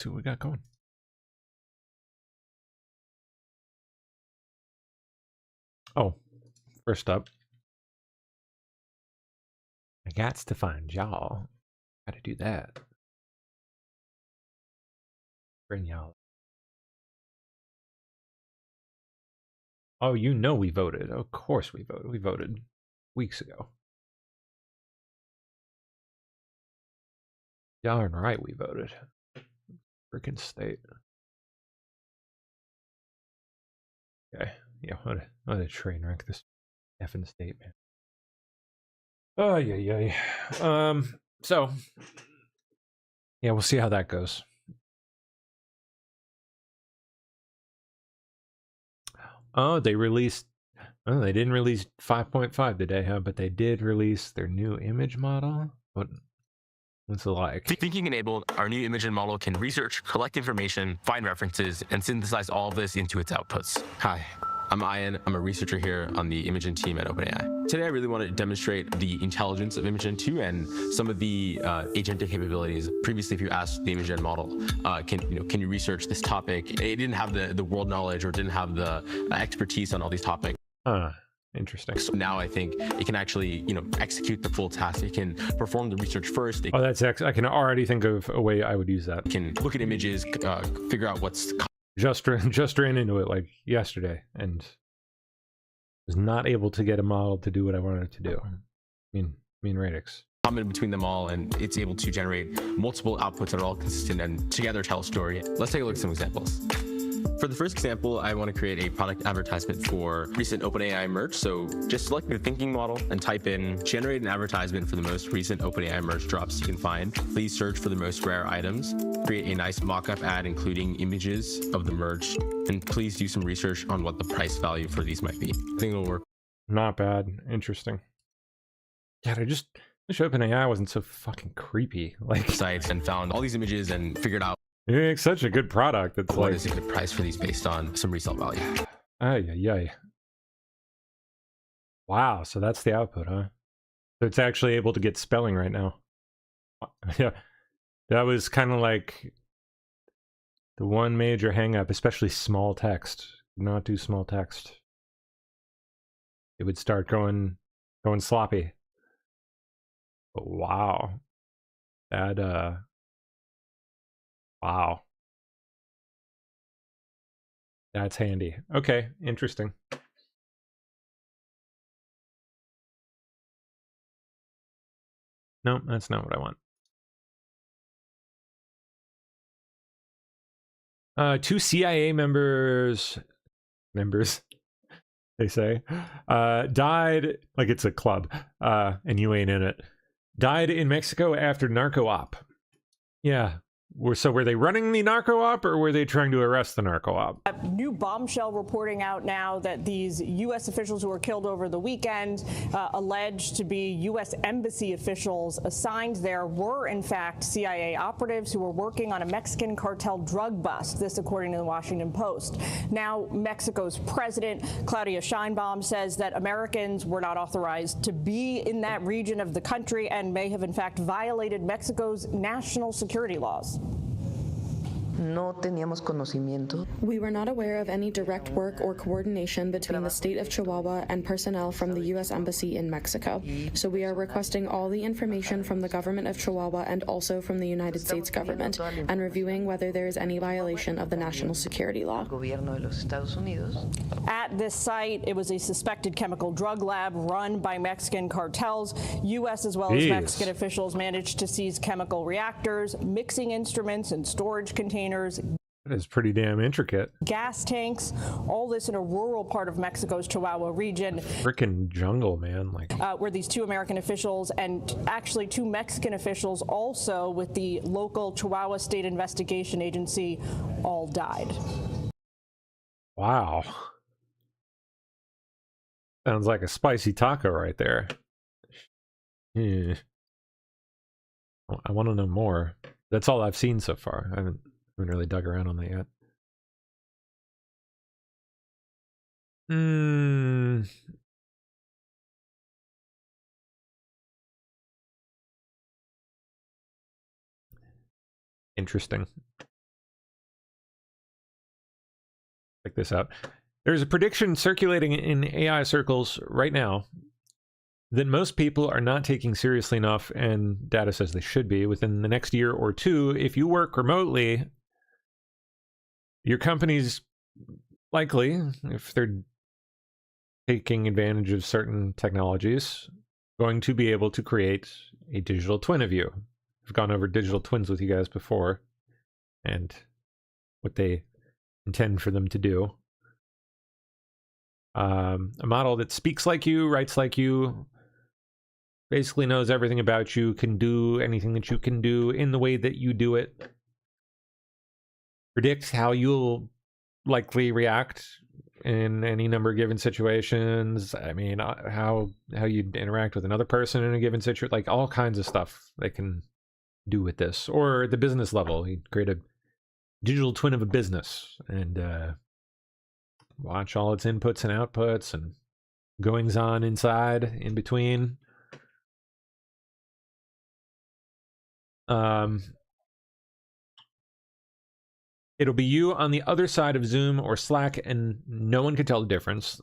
see what we got going. Oh, first up, I got to find y'all. Got to do that. Bring y'all. Oh, you know we voted. Of course we voted. We voted weeks ago. Darn right we voted. Freaking state. Okay. Yeah, what a train wreck this effing state, man. Oh, yeah. So, yeah, we'll see how that goes. Oh, they released. Oh, they didn't release 5.5 today, huh? But they did release their new image model. What's it like? Thinking enabled, our new image and model can research, collect information, find references, and synthesize all of this into its outputs. Hi, I'm Ian. I'm a researcher here on the Imagen team at OpenAI. Today, I really want to demonstrate the intelligence of Imagen 2 and some of the agentic capabilities. Previously, if you asked the Imagen model, can you research this topic? It didn't have the world knowledge or didn't have the expertise on all these topics. Interesting. So now I think it can actually, execute the full task. It can perform the research first. Oh, that's I can already think of a way I would use that. It can look at images, figure out what's just ran into it like yesterday and was not able to get a model to do what I wanted it to do. I mean radix. Common between them all, and it's able to generate multiple outputs that are all consistent and together tell a story. Let's take a look at some examples. For the first example, I want to create a product advertisement for recent OpenAI merch. So just select the thinking model and type in generate an advertisement for the most recent OpenAI merch drops you can find. Please search for the most rare items. Create a nice mock-up ad including images of the merch. And please do some research on what the price value for these might be. I think it'll work. Not bad. Interesting. Yeah, I wish OpenAI wasn't so fucking creepy. Like sites and found all these images and figured out it's such a good product. It's what is a good price for these based on some resale value. Ay. Wow, so that's the output, huh? So it's actually able to get spelling right now. Yeah, that was kind of like the one major hang up, especially small text. Not do small text. It would start going sloppy. But wow. That wow. That's handy. Okay, interesting. No, that's not what I want. 2 CIA members, they say, died, like it's a club, and you ain't in it, died in Mexico after narco op. Yeah. So were they running the narco op or were they trying to arrest the narco op? A new bombshell reporting out now that these U.S. officials who were killed over the weekend, alleged to be U.S. embassy officials assigned there, were in fact CIA operatives who were working on a Mexican cartel drug bust. This according to the Washington Post. Now Mexico's president, Claudia Sheinbaum, says that Americans were not authorized to be in that region of the country and may have in fact violated Mexico's national security laws. No teníamos conocimiento. We were not aware of any direct work or coordination between the state of Chihuahua and personnel from the U.S. Embassy in Mexico. So we are requesting all the information from the government of Chihuahua and also from the United States government and reviewing whether there is any violation of the national security law. At this site, it was a suspected chemical drug lab run by Mexican cartels. U.S. as well as Mexican officials managed to seize chemical reactors, mixing instruments, and storage containers. That is pretty damn intricate. Gas tanks, all this in a rural part of Mexico's Chihuahua region. Frickin' jungle, man. Like where these 2 American officials and actually 2 Mexican officials also with the local Chihuahua State Investigation Agency all died. Wow. Sounds like a spicy taco right there. Yeah. I want to know more. That's all I've seen so far. I haven't really dug around on that yet. Interesting. check this out. There's a prediction circulating in AI circles right now that most people are not taking seriously enough, and data says they should be, within the next year or two. If you work remotely, your company's likely, if they're taking advantage of certain technologies, going to be able to create a digital twin of you. I've gone over digital twins with you guys before and what they intend for them to do. A model that speaks like you, writes like you, basically knows everything about you, can do anything that you can do in the way that you do it, predicts how you'll likely react in any number of given situations. I mean, how you'd interact with another person in a given situation, like all kinds of stuff they can do with this. Or at the business level, you create a digital twin of a business and watch all its inputs and outputs and goings on inside, in between. It'll be you on the other side of Zoom or Slack, and no one can tell the difference,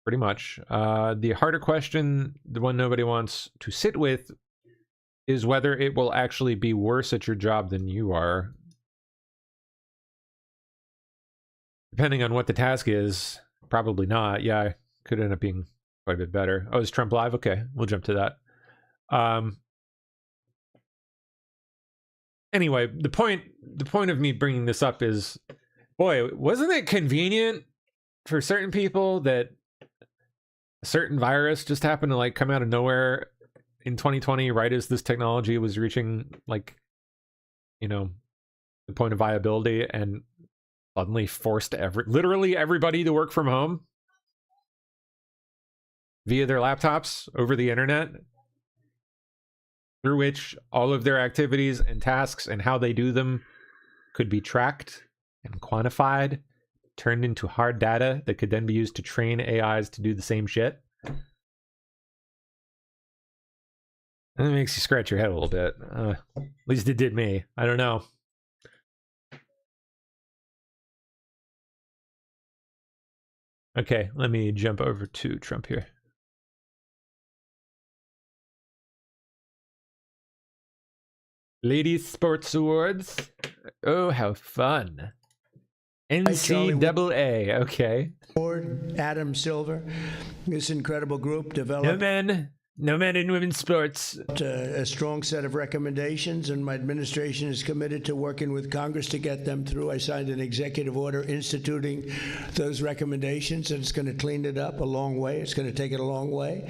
pretty much. The harder question, the one nobody wants to sit with, is whether it will actually be worse at your job than you are. Depending on what the task is, probably not. Yeah, could end up being quite a bit better. Oh, is Trump live? Okay, we'll jump to that. Anyway, the point of me bringing this up is, boy, wasn't it convenient for certain people that a certain virus just happened to like come out of nowhere in 2020, right as this technology was reaching, like, you know, the point of viability, and suddenly forced literally everybody to work from home via their laptops over the internet, through which all of their activities and tasks and how they do them could be tracked and quantified, turned into hard data that could then be used to train AIs to do the same shit. And it makes you scratch your head a little bit. At least it did me. I don't know. Okay, let me jump over to Trump here. Ladies Sports Awards. Oh, how fun. NCAA. Okay. Adam Silver, this incredible group developed No men in women's sports. a strong set of recommendations, and my administration is committed to working with Congress to get them through. I signed an executive order instituting those recommendations, and it's going to clean it up a long way. It's going to take it a long way.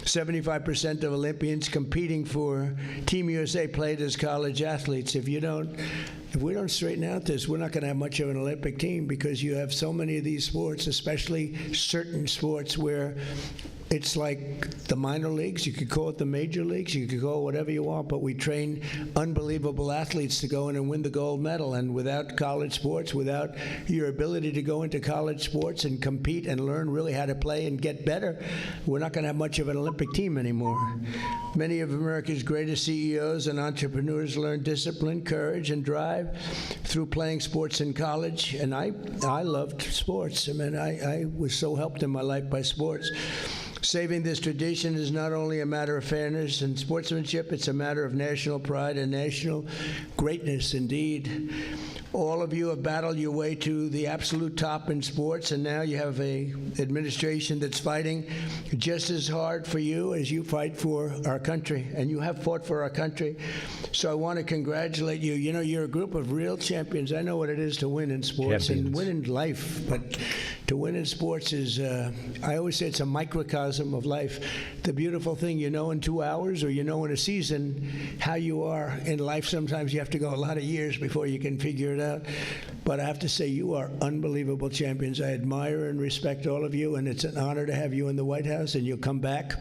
75% of Olympians competing for Team USA played as college athletes. If we don't straighten out this, we're not going to have much of an Olympic team, because you have so many of these sports, especially certain sports where it's like the minor leagues. You could call it the major leagues. You could call it whatever you want, but we train unbelievable athletes to go in and win the gold medal. And without college sports, without your ability to go into college sports and compete and learn really how to play and get better, we're not going to have much of an Olympic team anymore. Many of America's greatest CEOs and entrepreneurs learned discipline, courage, and drive through playing sports in college. And I loved sports. I mean, I was so helped in my life by sports. Saving this tradition is not only a matter of fairness and sportsmanship, it's a matter of national pride and national greatness indeed. All of you have battled your way to the absolute top in sports, and now you have an administration that's fighting just as hard for you as you fight for our country, and you have fought for our country. So I want to congratulate you. You know, you're a group of real champions. I know what it is to win in sports and win in life, but to win in sports is, I always say, it's a microcosm of life. The beautiful thing, you know in 2 hours, or you know in a season how you are in life. Sometimes you have to go a lot of years before you can figure it out. But I have to say, you are unbelievable champions. I admire and respect all of you, and it's an honor to have you in the White House, and you'll come back.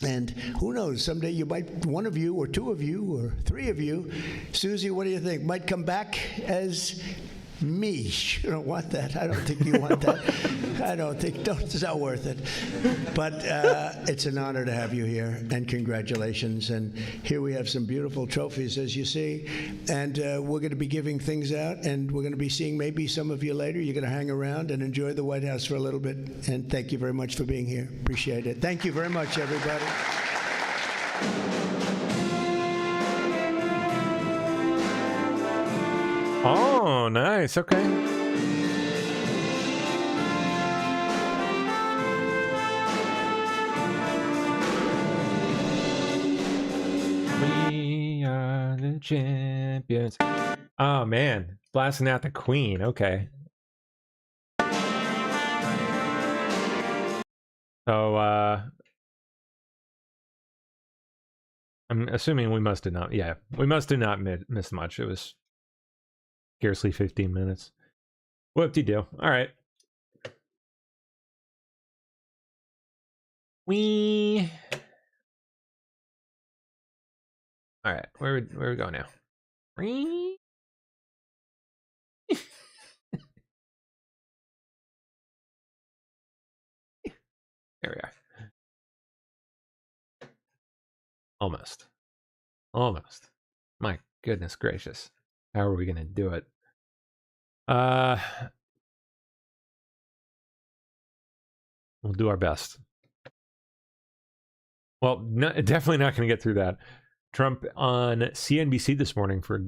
And who knows, someday you might, one of you or two of you or three of you, Susie, what do you think, might come back as Me, you don't want that. I don't think you want that. I don't think, it's not worth it. But it's an honor to have you here, and congratulations. And here we have some beautiful trophies, as you see. And we're going to be giving things out, and we're going to be seeing maybe some of you later. You're going to hang around and enjoy the White House for a little bit. And thank you very much for being here. Appreciate it. Thank you very much, everybody. Oh, nice. Okay. We are the champions. Oh, man. Blasting out the Queen. Okay. So, I'm assuming we must have not. Yeah, we must have not missed much. It was scarcely 15 minutes. Whoop-de-doo. All right. All right. Where we go now? There we are. Almost. My goodness gracious. How are we going to do it? We'll do our best. Well, definitely not going to get through that. Trump on CNBC this morning for a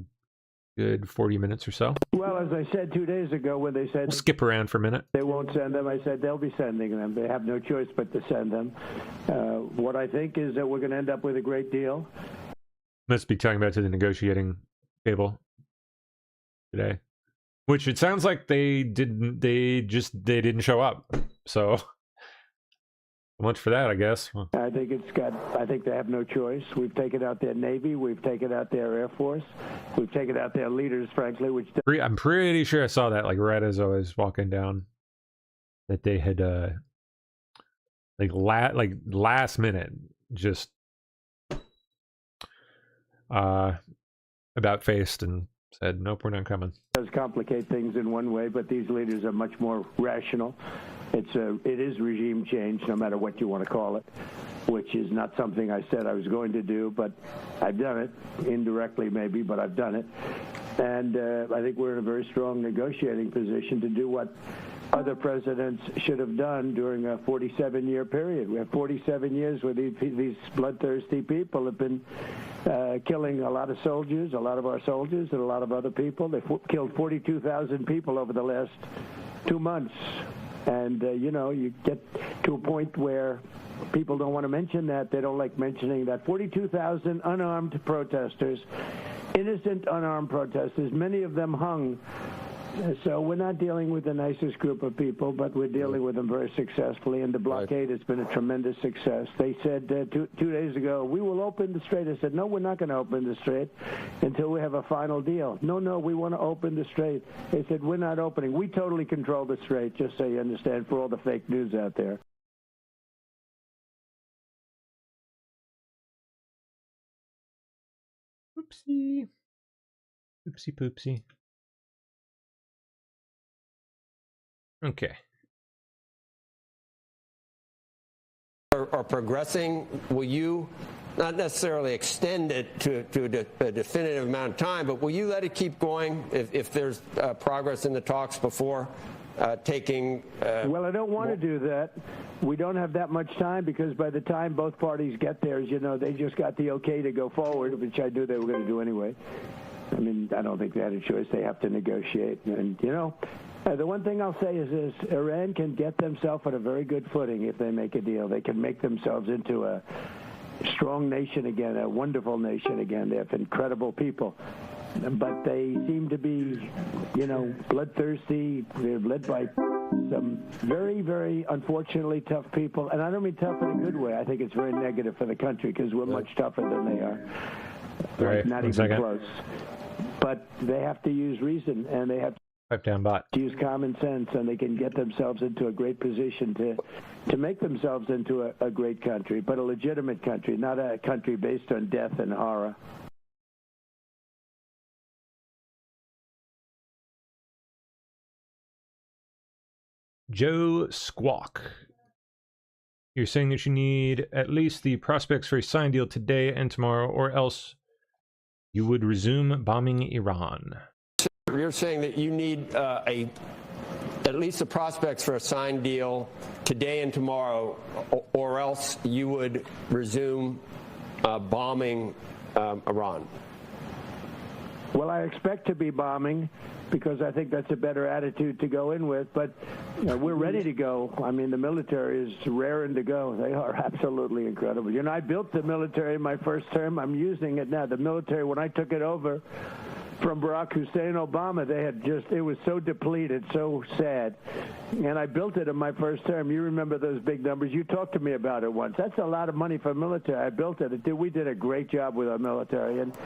good 40 minutes or so. Well, as I said 2 days ago when they said... We'll skip around for a minute. They won't send them, I said they'll be sending them. They have no choice but to send them. What I think is that we're going to end up with a great deal. Must be talking about to the negotiating table today. Which it sounds like they didn't show up. So much for that, I guess. I think they have no choice. We've taken out their Navy, we've taken out their Air Force, we've taken out their leaders, frankly, which I'm pretty sure I saw that like right as I was walking down, that they had last minute just about faced and said, nope, we're not coming. It does complicate things in one way, but these leaders are much more rational. It is regime change, no matter what you want to call it, which is not something I said I was going to do, but I've done it, indirectly maybe, but I've done it. And I think we're in a very strong negotiating position to do what other presidents should have done during a 47-year period. We have 47 years where these bloodthirsty people have been killing a lot of soldiers, a lot of our soldiers, and a lot of other people. They've killed 42,000 people over the last 2 months. And, you get to a point where people don't want to mention that. They don't like mentioning that. 42,000 unarmed protesters, innocent unarmed protesters, many of them hung. So we're not dealing with the nicest group of people, but we're dealing with them very successfully, and the blockade has been a tremendous success. They said 2 days ago, we will open the strait. I said, no, we're not going to open the strait until we have a final deal. No, we want to open the strait. They said, we're not opening. We totally control the strait, just so you understand, for all the fake news out there. Oopsie. Oopsie poopsie. Okay. Are progressing, will you not necessarily extend it to a definitive amount of time, but will you let it keep going if there's progress in the talks before taking... Well, I don't want to do that. We don't have that much time because by the time both parties get there, as you know, they just got the okay to go forward, which I knew they were going to do anyway. I mean, I don't think they had a choice. They have to negotiate. And, the one thing I'll say is this: Iran can get themselves on a very good footing if they make a deal. They can make themselves into a strong nation again, a wonderful nation again. They have incredible people. But they seem to be, bloodthirsty. They're led by some very, very unfortunately tough people. And I don't mean tough in a good way. I think it's very negative for the country because we're much tougher than they are. Right, not even close. But they have to use reason, and they have to use common sense, and they can get themselves into a great position to make themselves into a great country, but a legitimate country, not a country based on death and horror. Joe Squawk. You're saying that you need at least the prospects for a signed deal today and tomorrow, or else you would resume bombing Iran. You're saying that you need at least the prospects for a signed deal today and tomorrow, or else you would resume bombing Iran. Well, I expect to be bombing because I think that's a better attitude to go in with. But we're ready to go. I mean, the military is raring to go. They are absolutely incredible. I built the military in my first term. I'm using it now. The military, when I took it over from Barack Hussein Obama, it was so depleted, so sad. And I built it in my first term. You remember those big numbers. You talked to me about it once. That's a lot of money for military. I built it. We did a great job with our military. And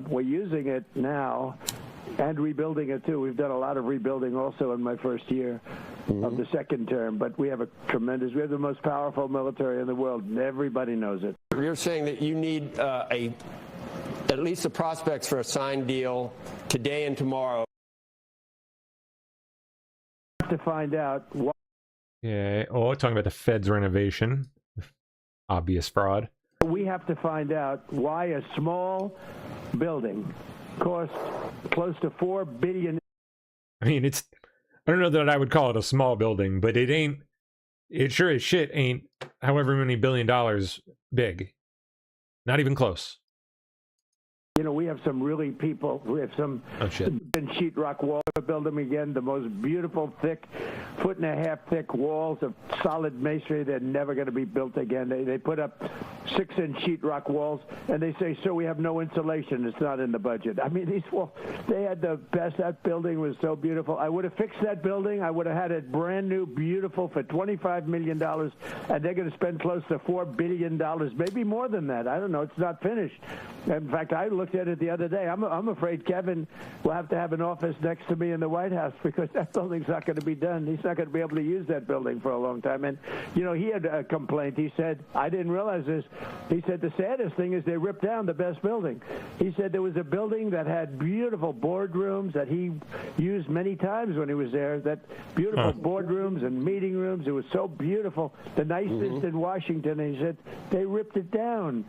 we're using it now and rebuilding it, too. We've done a lot of rebuilding also in my first year of the second term. But we have we have the most powerful military in the world, and everybody knows it. You're saying that you need at least the prospects for a signed deal today and tomorrow. To find out why. Yeah. Oh, talking about the Fed's renovation. Obvious fraud. We have to find out why a small building cost close to $4 billion. I mean, I don't know that I would call it a small building, but it sure as shit ain't however many $1 billion big. Not even close. We have some really we have some sheetrock walls. Build them again, the most beautiful, thick, 1.5 foot thick walls of solid masonry. They're never going to be built again. They put up 6-inch sheetrock walls, and they say, "Sir, we have no insulation. It's not in the budget." I mean, these walls, they had the best. That building was so beautiful. I would have fixed that building. I would have had it brand new, beautiful for $25 million, and they're going to spend close to $4 billion, maybe more than that. I don't know. It's not finished. In fact, I looked at it the other day. I'm afraid Kevin will have to have an office next to me in the White House because that building's not going to be done. He's not going to be able to use that building for a long time. And, he had a complaint. He said, I didn't realize this. He said the saddest thing is they ripped down the best building. He said there was a building that had beautiful boardrooms that he used many times when he was there, that beautiful boardrooms and meeting rooms. It was so beautiful, the nicest in Washington. And he said they ripped it down.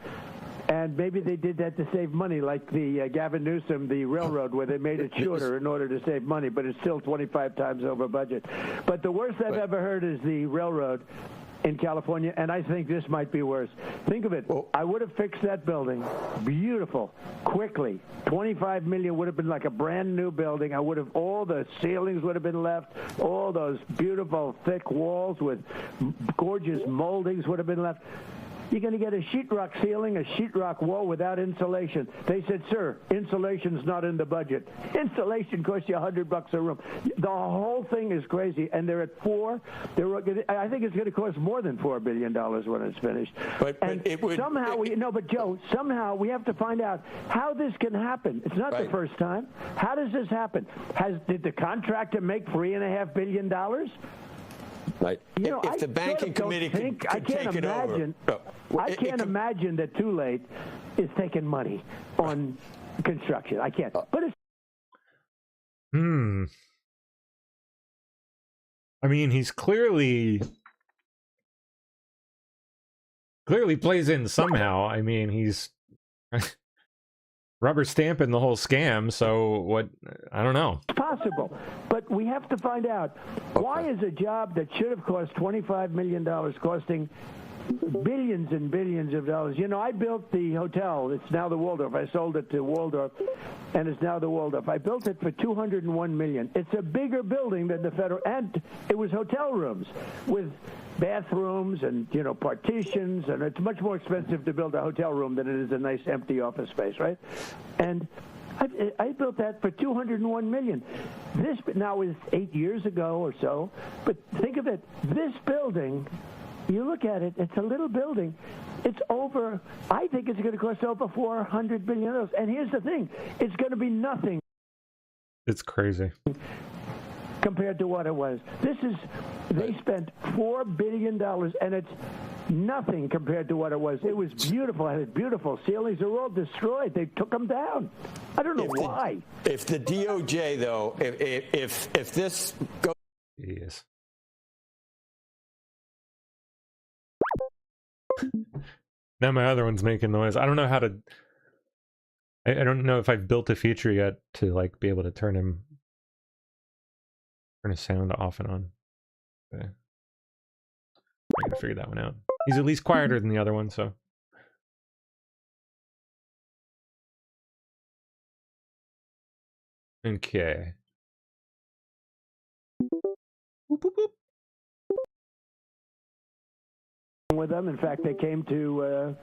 And maybe they did that to save money, like the Gavin Newsom, the railroad, where they made it shorter in order to save money, but it's still 25 times over budget. But the worst I've ever heard is the railroad in California, and I think this might be worse. Think of it. I would have fixed that building, beautiful, quickly. $25 million would have been like a brand new building. All the ceilings would have been left. All those beautiful thick walls with gorgeous moldings would have been left. You're going to get a sheetrock ceiling, a sheetrock wall without insulation. They said, "Sir, insulation's not in the budget." Insulation costs you $100 a room. The whole thing is crazy, and they're at 4. I think it's going to cost more than $4 billion when it's finished. But it would Joe, somehow we have to find out how this can happen. It's not the first time. How does this happen? Did the contractor make $3.5 billion? Right. If the banking committee could take it over. I can't imagine that Too Late is taking money on construction. I can't. But it's. I mean, he's clearly plays in somehow. I mean, he's rubber stamping the whole scam. So what? I don't know. It's possible, but we have to find out why is a job that should have cost $25 million costing billions and billions of dollars. I built the hotel. It's now the Waldorf. I sold it to Waldorf, and it's now the Waldorf. I built it for $201 million. It's a bigger building than the federal, and it was hotel rooms with bathrooms and partitions, and it's much more expensive to build a hotel room than it is a nice empty office space, right? And I built that for $201 million. This now is 8 years ago or so, but think of it. This building, you look at it, it's a little building. I think it's going to cost over $400 billion. And here's the thing, it's going to be nothing. It's crazy. Compared to what it was. They spent $4 billion, and it's nothing compared to what it was. It was beautiful. It had beautiful ceilings. They were all destroyed. They took them down. I don't know why. If the DOJ, though, if this goes... Yes. Now my other one's making noise. I don't know how to... I don't know if I've built a feature yet to like be able to turn his sound off and on. Okay. I gotta figure that one out. He's at least quieter than the other one, so... Okay. Boop, boop, boop. With them. In fact, they came to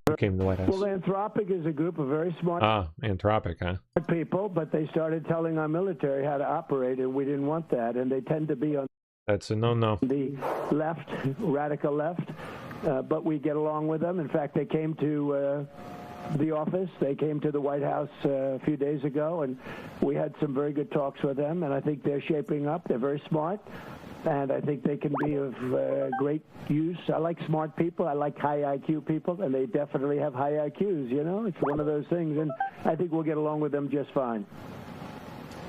the White House. Well, Anthropic is a group of very smart Anthropic, huh? people, but they started telling our military how to operate, and we didn't want that. And they tend to be on That's a no-no. the left, radical left, but we get along with them. In fact, they came to the office. They came to the White House a few days ago, and we had some very good talks with them, and I think they're shaping up. They're very smart, and I think they can be of great use. I like smart people. I like high IQ people, and they definitely have high IQs, you know? It's one of those things, and I think we'll get along with them just fine.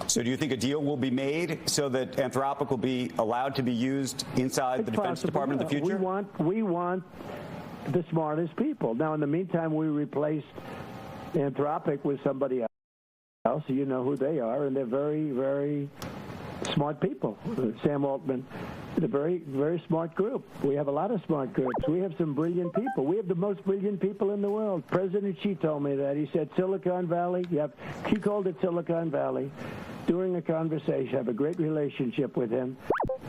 So do you think a deal will be made so that Anthropic will be allowed to be used inside the Defense Department in the future? We want the smartest people. Now, in the meantime, we replaced Anthropic with somebody else. You know who they are, and they're very, very smart people. Sam Altman, a very, very smart group. We have a lot of smart groups. We have some brilliant people. We have the most brilliant people in the world. President Xi told me that. He said Silicon Valley. He called it Silicon Valley. During a conversation, I have a great relationship with him.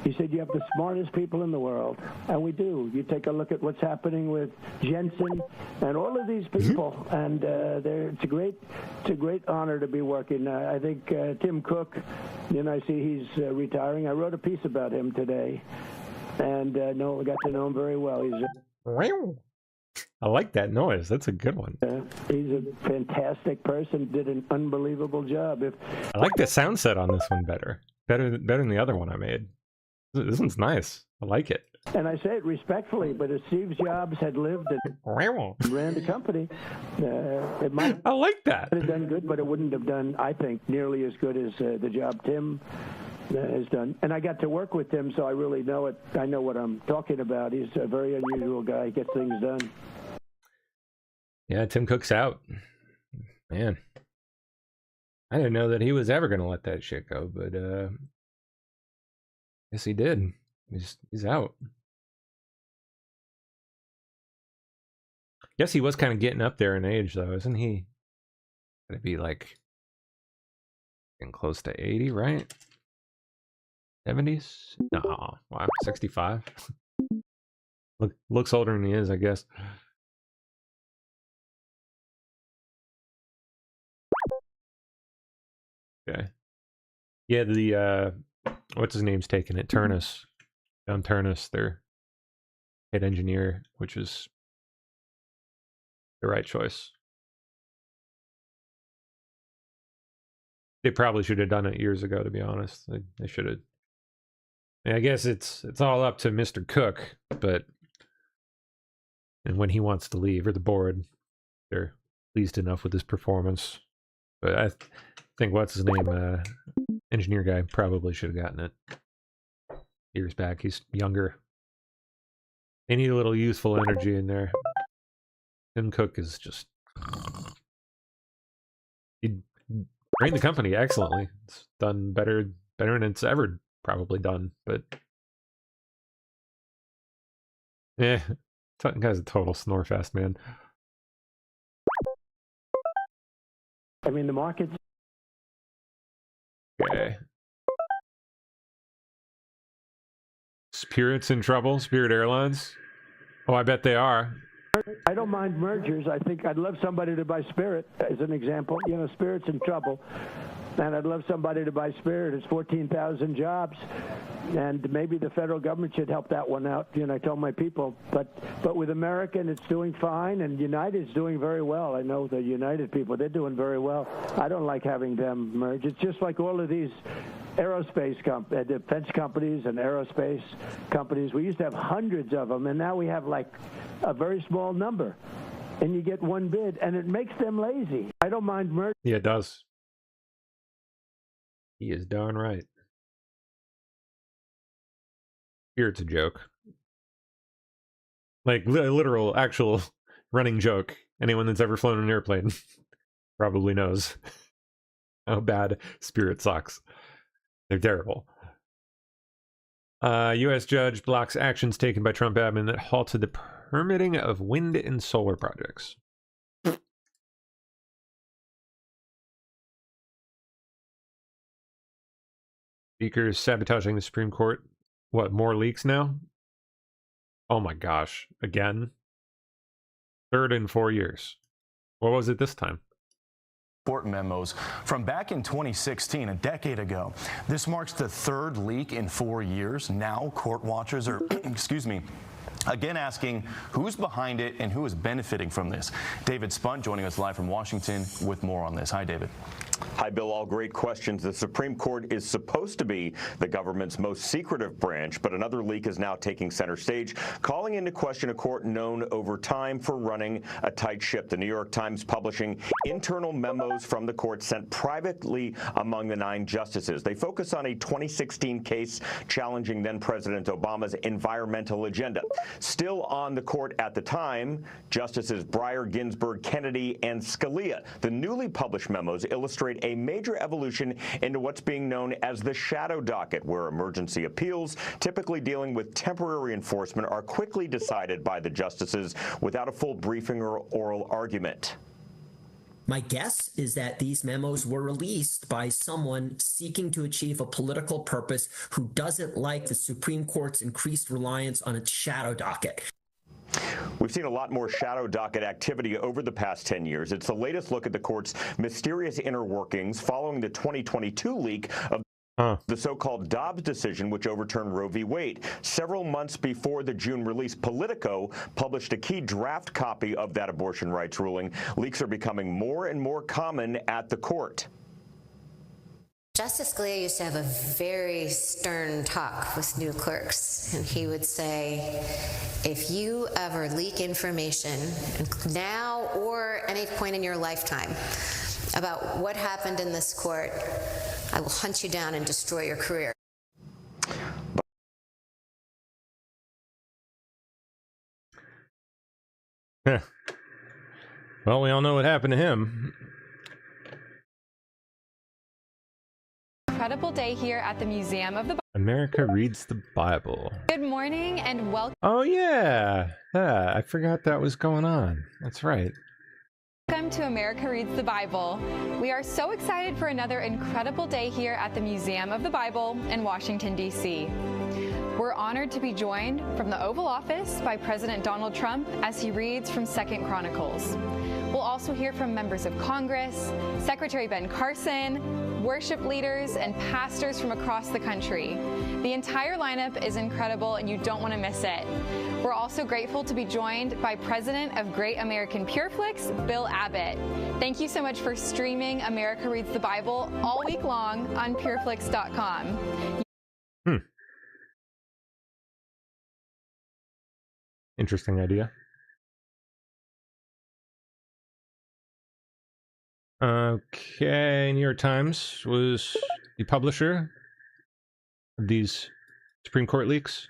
He said, you have the smartest people in the world. And we do. You take a look at what's happening with Jensen and all of these people. And it's a great honor to be working. I think Tim Cook, I see he's retiring. I wrote a piece about him today. And I got to know him very well. I like that noise. That's a good one. He's a fantastic person. Did an unbelievable job. I like the sound set on this one better than the other one I made. This one's nice. I like it. And I say it respectfully, but if Steve Jobs had lived and ran the company, it might I like that. have done good, but it wouldn't have done, I think, nearly as good as the job Tim has done. And I got to work with Tim, so I really know it. I know what I'm talking about. He's a very unusual guy. He gets things done. Yeah, Tim Cook's out. Man. I didn't know that he was ever going to let that shit go, but guess he did. He's out. Guess he was kind of getting up there in age, though, isn't he? Gonna be like getting close to 80, right? 70s? No, wow, 65. Looks older than he is, I guess. Okay. Yeah, the what's his name's taking it? Turnus. John Turnus, their head engineer, which is the right choice. They probably should have done it years ago, to be honest. They should have. I guess it's all up to Mr. Cook, and when he wants to leave, or the board, they're pleased enough with his performance. But I think what's his name, engineer guy, probably should have gotten it years back. He's younger. They need a little youthful energy in there. Tim Cook is just... He ran the company excellently. It's done better than it's ever probably done, but... Yeah, that guy's a total snorefest, man. I mean, the market's... Okay. Spirit's in trouble? Spirit Airlines? Oh, I bet they are. I don't mind mergers. I think I'd love somebody to buy Spirit, as an example. Spirit's in trouble. And I'd love somebody to buy Spirit. It's 14,000 jobs. And maybe the federal government should help that one out. I told my people. But with American, it's doing fine. And United's doing very well. I know the United people, they're doing very well. I don't like having them merge. It's just like all of these aerospace defense companies and aerospace companies. We used to have hundreds of them, and now we have like a very small number. And you get one bid, and it makes them lazy. I don't mind merging. Yeah, it does. He is darn right. Spirit's a joke. Like literal, actual running joke. Anyone that's ever flown an airplane probably knows how bad Spirit sucks. They're terrible. U.S. judge blocks actions taken by Trump admin that halted the permitting of wind and solar projects. Speakers sabotaging the Supreme Court. What, more leaks now? Oh my gosh. Again? Third in 4 years. What was it this time? Court memos from back in 2016, a decade ago. This marks the third leak in 4 years. Now court watchers are, excuse me, again asking who's behind it and who is benefiting from this. David Spunt joining us live from Washington with more on this. Hi, David. Hi, Bill. All great questions. The Supreme Court is supposed to be the government's most secretive branch, but another leak is now taking center stage, calling into question a court known over time for running a tight ship. The New York Times publishing internal memos from the court sent privately among the 9 justices. They focus on a 2016 case challenging then-President Obama's environmental agenda. Still on the court at the time, Justices Breyer, Ginsburg, Kennedy, and Scalia. The newly published memos illustrate a major evolution into what's being known as the shadow docket, where emergency appeals, typically dealing with temporary enforcement, are quickly decided by the justices without a full briefing or oral argument. My guess is that these memos were released by someone seeking to achieve a political purpose who doesn't like the Supreme Court's increased reliance on its shadow docket. We've seen a lot more shadow docket activity over the past 10 years. It's the latest look at the court's mysterious inner workings following the 2022 leak of the so-called Dobbs decision, which overturned Roe v. Wade. Several months before the June release, Politico published a key draft copy of that abortion rights ruling. Leaks are becoming more and more common at the court. Justice Scalia used to have a very stern talk with new clerks, and he would say, if you ever leak information now or any point in your lifetime about what happened in this court, I will hunt you down and destroy your career. Well, we all know what happened to him. Incredible day here at the Museum of the Bible. America reads the Bible. Good morning and welcome. Oh yeah, I forgot that was going on. That's right. Welcome to America Reads the Bible. We are so excited for another incredible day here at the Museum of the Bible in Washington, D.C. We're honored to be joined from the Oval Office by President Donald Trump as he reads from 2nd Chronicles. We'll also hear from members of Congress, Secretary Ben Carson, worship leaders, and pastors from across the country. The entire lineup is incredible and you don't want to miss it. We're also grateful to be joined by President of Great American PureFlix, Bill Abbott. Thank you so much for streaming America Reads the Bible all week long on pureflix.com. Interesting idea. Okay, New York Times was the publisher of these Supreme Court leaks.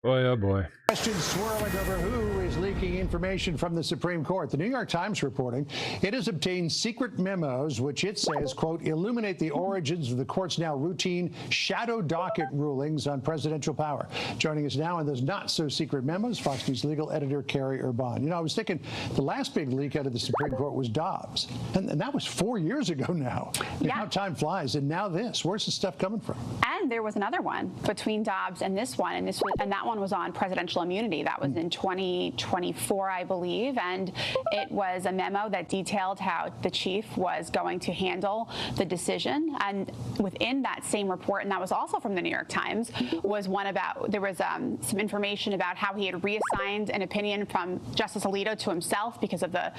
Boy, oh boy. Questions swirling over who is leaking information from the Supreme Court. The New York Times reporting it has obtained secret memos, which it says, quote, illuminate the origins of the court's now routine shadow docket rulings on presidential power. Joining us now in those not-so-secret memos, Fox News legal editor Carrie Urban. You know, I was thinking the last big leak out of the Supreme Court was Dobbs, and that was 4 years ago now. Yeah. How time flies, and now this. Where's the stuff coming from? And there was another one between Dobbs and this one, and that one was on presidential immunity. That was in 2024, I believe, and it was a memo that detailed how the chief was going to handle the decision. And within that same report, and that was also from the New York Times, was one about, there was some information about how he had reassigned an opinion from Justice Alito to himself because of the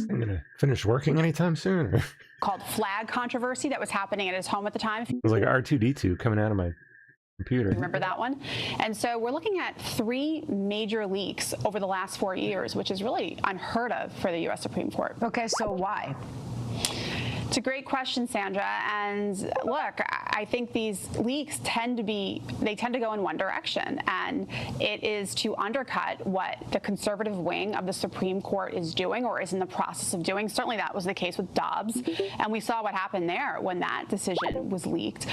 I'm gonna finish working anytime soon. Or... called flag controversy that was happening at his home at the time. It was like R2-D2 coming out of my computer. Remember that one? And so we're looking at 3 major leaks over the last 4 years, which is really unheard of for the U.S. Supreme Court. Okay, so why? It's a great question, Sandra. And look, I think these leaks tend to go in one direction, and it is to undercut what the conservative wing of the Supreme Court is doing or is in the process of doing. Certainly that was the case with Dobbs, and we saw what happened there when that decision was leaked.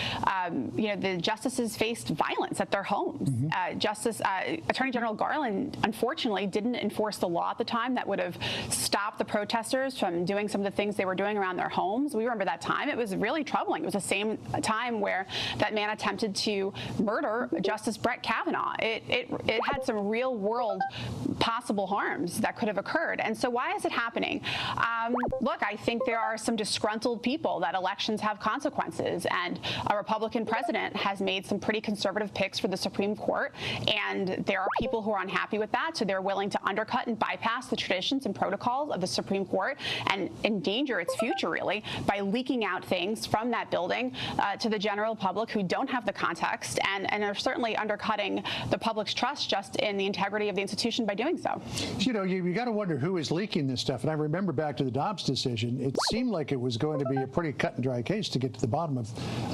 The justices faced violence at their homes. Attorney General Garland, unfortunately, didn't enforce the law at the time that would have stopped the protesters from doing some of the things they were doing around their homes. We remember that time. It was really troubling. It was the same time where that man attempted to murder Justice Brett Kavanaugh. It had some real world possible harms that could have occurred. And so why is it happening? Look, I think there are some disgruntled people that elections have consequences, and a Republican president has made some pretty conservative picks for the Supreme Court, and there are people who are unhappy with that, so they're willing to undercut and bypass the traditions and protocols of the Supreme Court and endanger its future, really, by leaking out things from that building to the general public who don't have the context and are certainly undercutting the public's trust just in the integrity of the institution by doing so. You got to wonder who is leaking this stuff. And I remember back to the Dobbs decision, it seemed like it was going to be a pretty cut and dry case to get to the bottom of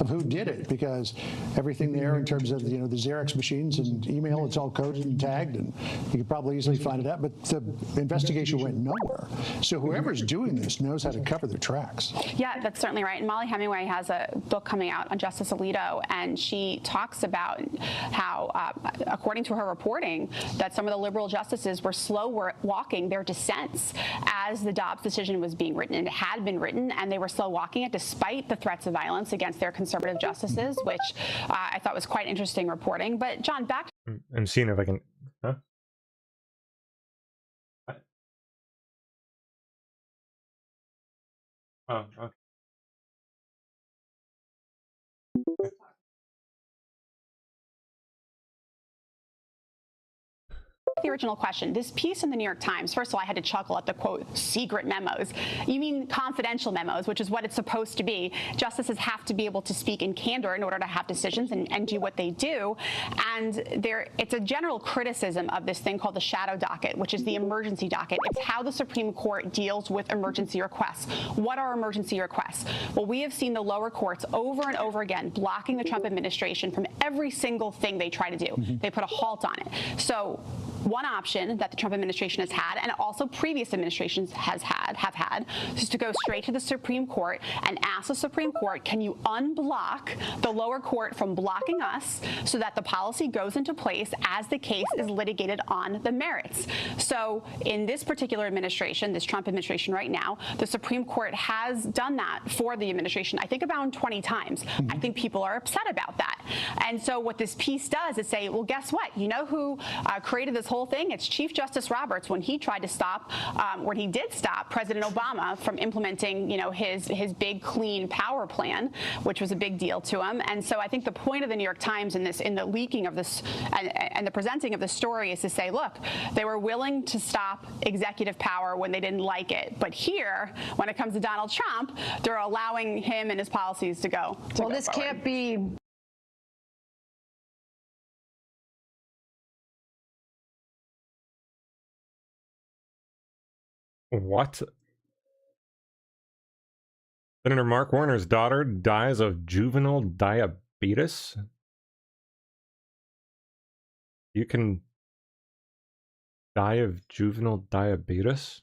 who did it, because everything there in terms of the Xerox machines and email, it's all coded and tagged, and you could probably easily find it out. But the investigation went nowhere. So whoever's doing this knows how to cover their tracks. Yeah, that's certainly right. And Molly Hemingway has a book coming out on Justice Alito, and she talks about how, according to her reporting, that some of the liberal justices were slow walking their dissents as the Dobbs decision was being written, and it had been written, and they were slow walking it despite the threats of violence against their conservative justices, which I thought was quite interesting reporting. But John, back to I'm seeing if I can. Huh? Oh, okay. the original question. This piece in the New York Times, first of all, I had to chuckle at the, quote, secret memos. You mean confidential memos, which is what it's supposed to be. Justices have to be able to speak in candor in order to have decisions and do what they do. And it's a general criticism of this thing called the shadow docket, which is the emergency docket. It's how the Supreme Court deals with emergency requests. What are emergency requests? Well, we have seen the lower courts over and over again blocking the Trump administration from every single thing they try to do. They put a halt on it. So one option that the Trump administration has had, and also previous administrations have had, is to go straight to the Supreme Court and ask the Supreme Court, can you unblock the lower court from blocking us so that the policy goes into place as the case is litigated on the merits? So in this particular administration, this Trump administration right now, the Supreme Court has done that for the administration, I think about 20 times. I think people are upset about that. And so what this piece does is say, well, guess what? You know who created this whole thing? It's Chief Justice Roberts when he tried to stop, when he did stop President Obama from implementing, his big clean power plan, which was a big deal to him. And so I think the point of the New York Times in the leaking of this and the presenting of the story is to say, look, they were willing to stop executive power when they didn't like it, but here, when it comes to Donald Trump, they're allowing him and his policies to go. Well, this can't be. What? Senator Mark Warner's daughter dies of juvenile diabetes? You can die of juvenile diabetes?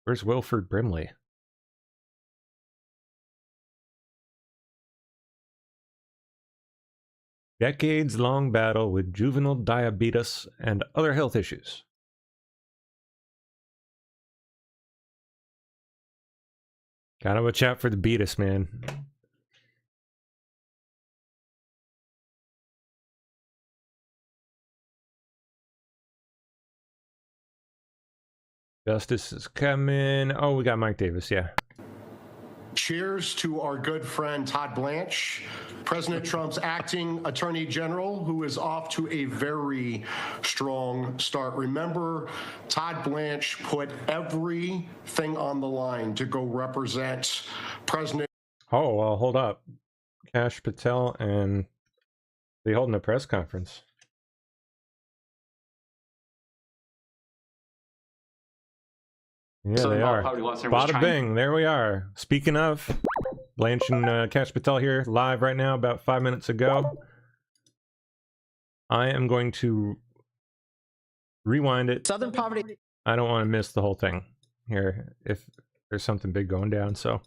Where's Wilford Brimley? Decades-long battle with juvenile diabetes and other health issues. Gotta watch out for the beatus, man. Justice is coming. Oh, we got Mike Davis, yeah. Cheers to our good friend Todd Blanche, President Trump's acting attorney general, who is off to a very strong start. Remember, Todd Blanche put everything on the line to go represent President. Oh, well, hold up. Kash Patel and they holding a press conference. Yeah, Southern they are. Poverty Law Center was Bada trying- bing, there we are. Speaking of, Blanche and Cash Patel here, live right now, about 5 minutes ago. I am going to rewind it. Southern Poverty. I don't want to miss the whole thing here if there's something big going down, so.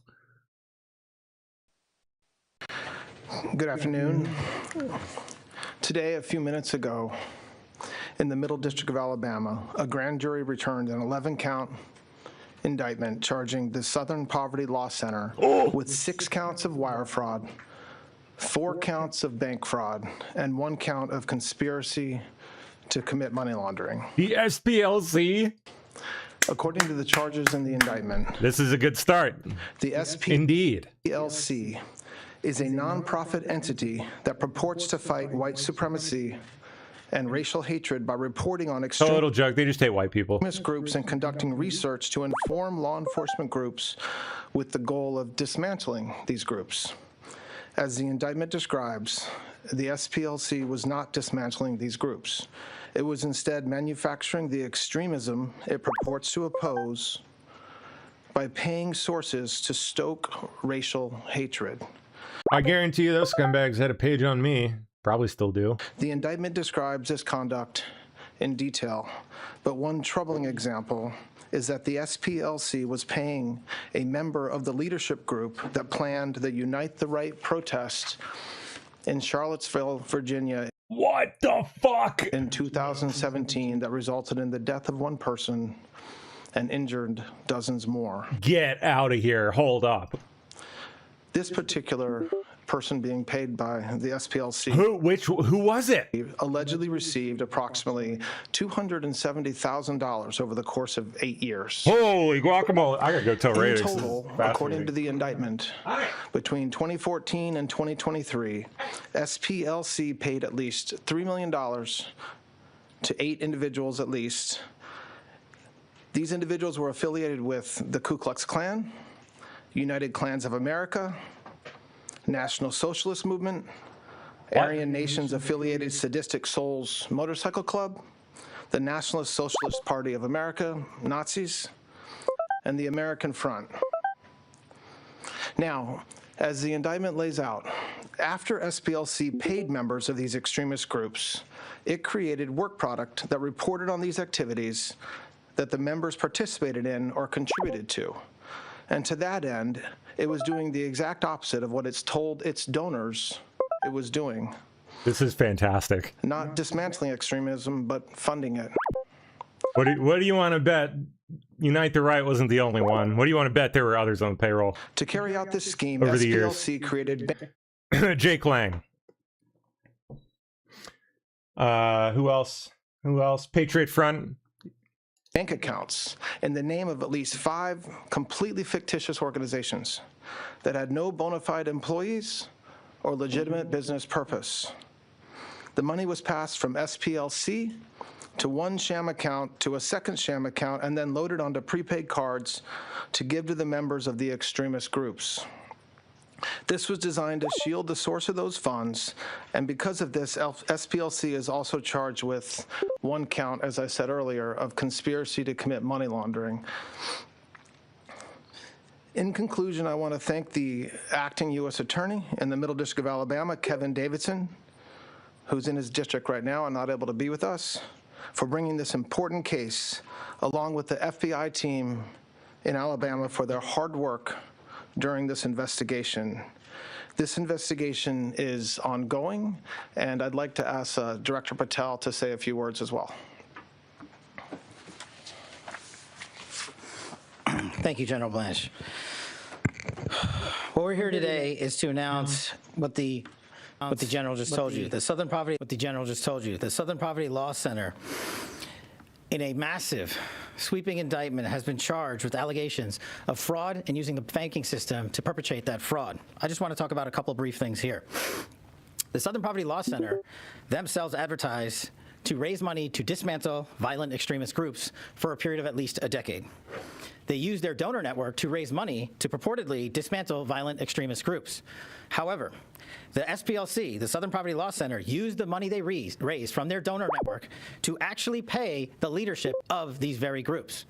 Good afternoon. Today, a few minutes ago, in the Middle District of Alabama, a grand jury returned an 11-count indictment charging the Southern Poverty Law Center with 6 counts of wire fraud, 4 counts of bank fraud, and 1 count of conspiracy to commit money laundering. The SPLC? According to the charges in the indictment, this is a good start. The SPLC is a nonprofit entity that purports to fight white supremacy and racial hatred by reporting on Total joke. They just hate white people. extremist groups and conducting research to inform law enforcement groups with the goal of dismantling these groups. As the indictment describes, the SPLC was not dismantling these groups. It was instead manufacturing the extremism it purports to oppose by paying sources to stoke racial hatred. I guarantee you those scumbags had a page on me. Probably still do. The indictment describes this conduct in detail, but one troubling example is that the SPLC was paying a member of the leadership group that planned the Unite the Right protest in Charlottesville, Virginia. What the fuck? In 2017 that resulted in the death of 1 person and injured dozens more. Get out of here. Hold up. This particular person being paid by the SPLC. Who was it? Allegedly received approximately $270,000 over the course of 8 years. Holy guacamole. I gotta go tell Ray. In total, according to the indictment, between 2014 and 2023, SPLC paid at least $3 million to 8 individuals at least. These individuals were affiliated with the Ku Klux Klan, United Klans of America, National Socialist Movement, Aryan Nations Affiliated Sadistic Souls Motorcycle Club, the Nationalist Socialist Party of America, Nazis, and the American Front. Now, as the indictment lays out, after SPLC paid members of these extremist groups, it created work product that reported on these activities that the members participated in or contributed to. And to that end, it was doing the exact opposite of what it's told its donors it was doing. This is fantastic. Not dismantling extremism, but funding it. What do you want to bet? Unite the Right wasn't the only one. What do you want to bet there were others on the payroll? To carry out this scheme, over the SPLC created... Jake Lang. Who else? Patriot Front. Bank accounts in the name of at least 5 completely fictitious organizations that had no bona fide employees or legitimate business purpose. The money was passed from SPLC to one sham account to a second sham account and then loaded onto prepaid cards to give to the members of the extremist groups. This was designed to shield the source of those funds, and because of this, SPLC is also charged with 1 count, as I said earlier, of conspiracy to commit money laundering. In conclusion, I want to thank the acting U.S. Attorney in the Middle District of Alabama, Kevin Davidson, who's in his district right now and not able to be with us, for bringing this important case, along with the FBI team in Alabama for their hard work during this investigation. This investigation is ongoing, and I'd like to ask Director Patel to say a few words as well. Thank you, General Blanche. What we're here today is to announce what the General just told you. The Southern Poverty Law Center, in a massive, sweeping indictment, has been charged with allegations of fraud and using the banking system to perpetrate that fraud. I just want to talk about a couple of brief things here. The Southern Poverty Law Center themselves advertise to raise money to dismantle violent extremist groups for a period of at least a decade. They use their donor network to raise money to purportedly dismantle violent extremist groups. However, the SPLC, the Southern Poverty Law Center, used the money they raised from their donor network to actually pay the leadership of these very groups.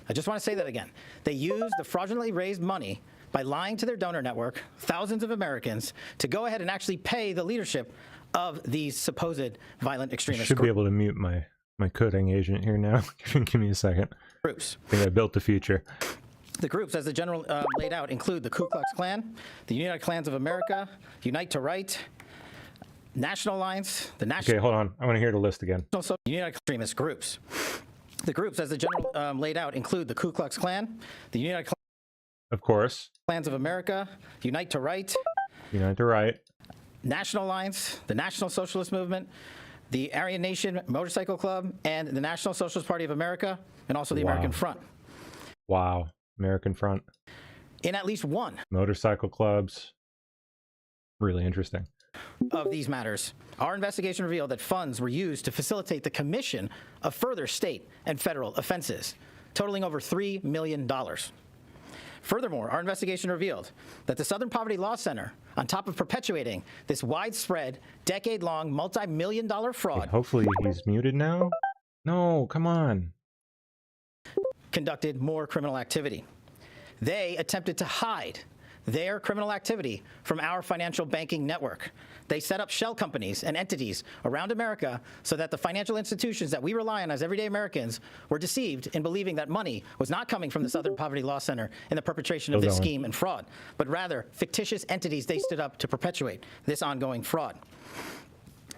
I just want to say that again. They used the fraudulently raised money by lying to their donor network, thousands of Americans, to go ahead and actually pay the leadership of these supposed violent extremists. I should be able to mute my coding agent here now. Give me a second. Groups. I think I built the future. The groups, as the general laid out, include the Ku Klux Klan, the United Klans of America, Unite to Right, National Alliance, the National... Okay, hold on. I want to hear the list again. United extremist groups. The groups, as the general laid out, include the Ku Klux Klan, the United Of course. Klans of America, Unite to Right, Unite to Right, National Alliance, the National Socialist Movement, the Aryan Nation Motorcycle Club, and the National Socialist Party of America, and also the American Front. Wow. American Front. In at least one motorcycle clubs. Really interesting. Of these matters, our investigation revealed that funds were used to facilitate the commission of further state and federal offenses, totaling over $3 million. Furthermore, our investigation revealed that the Southern Poverty Law Center, on top of perpetuating this widespread, decade-long, multi-million-dollar fraud... Hey, hopefully he's muted now? No, come on. ...conducted more criminal activity. They attempted to hide their criminal activity from our financial banking network. They set up shell companies and entities around America so that the financial institutions that we rely on as everyday Americans were deceived in believing that money was not coming from the Southern Poverty Law Center in the perpetration of this scheme and fraud, but rather fictitious entities they stood up to perpetuate this ongoing fraud.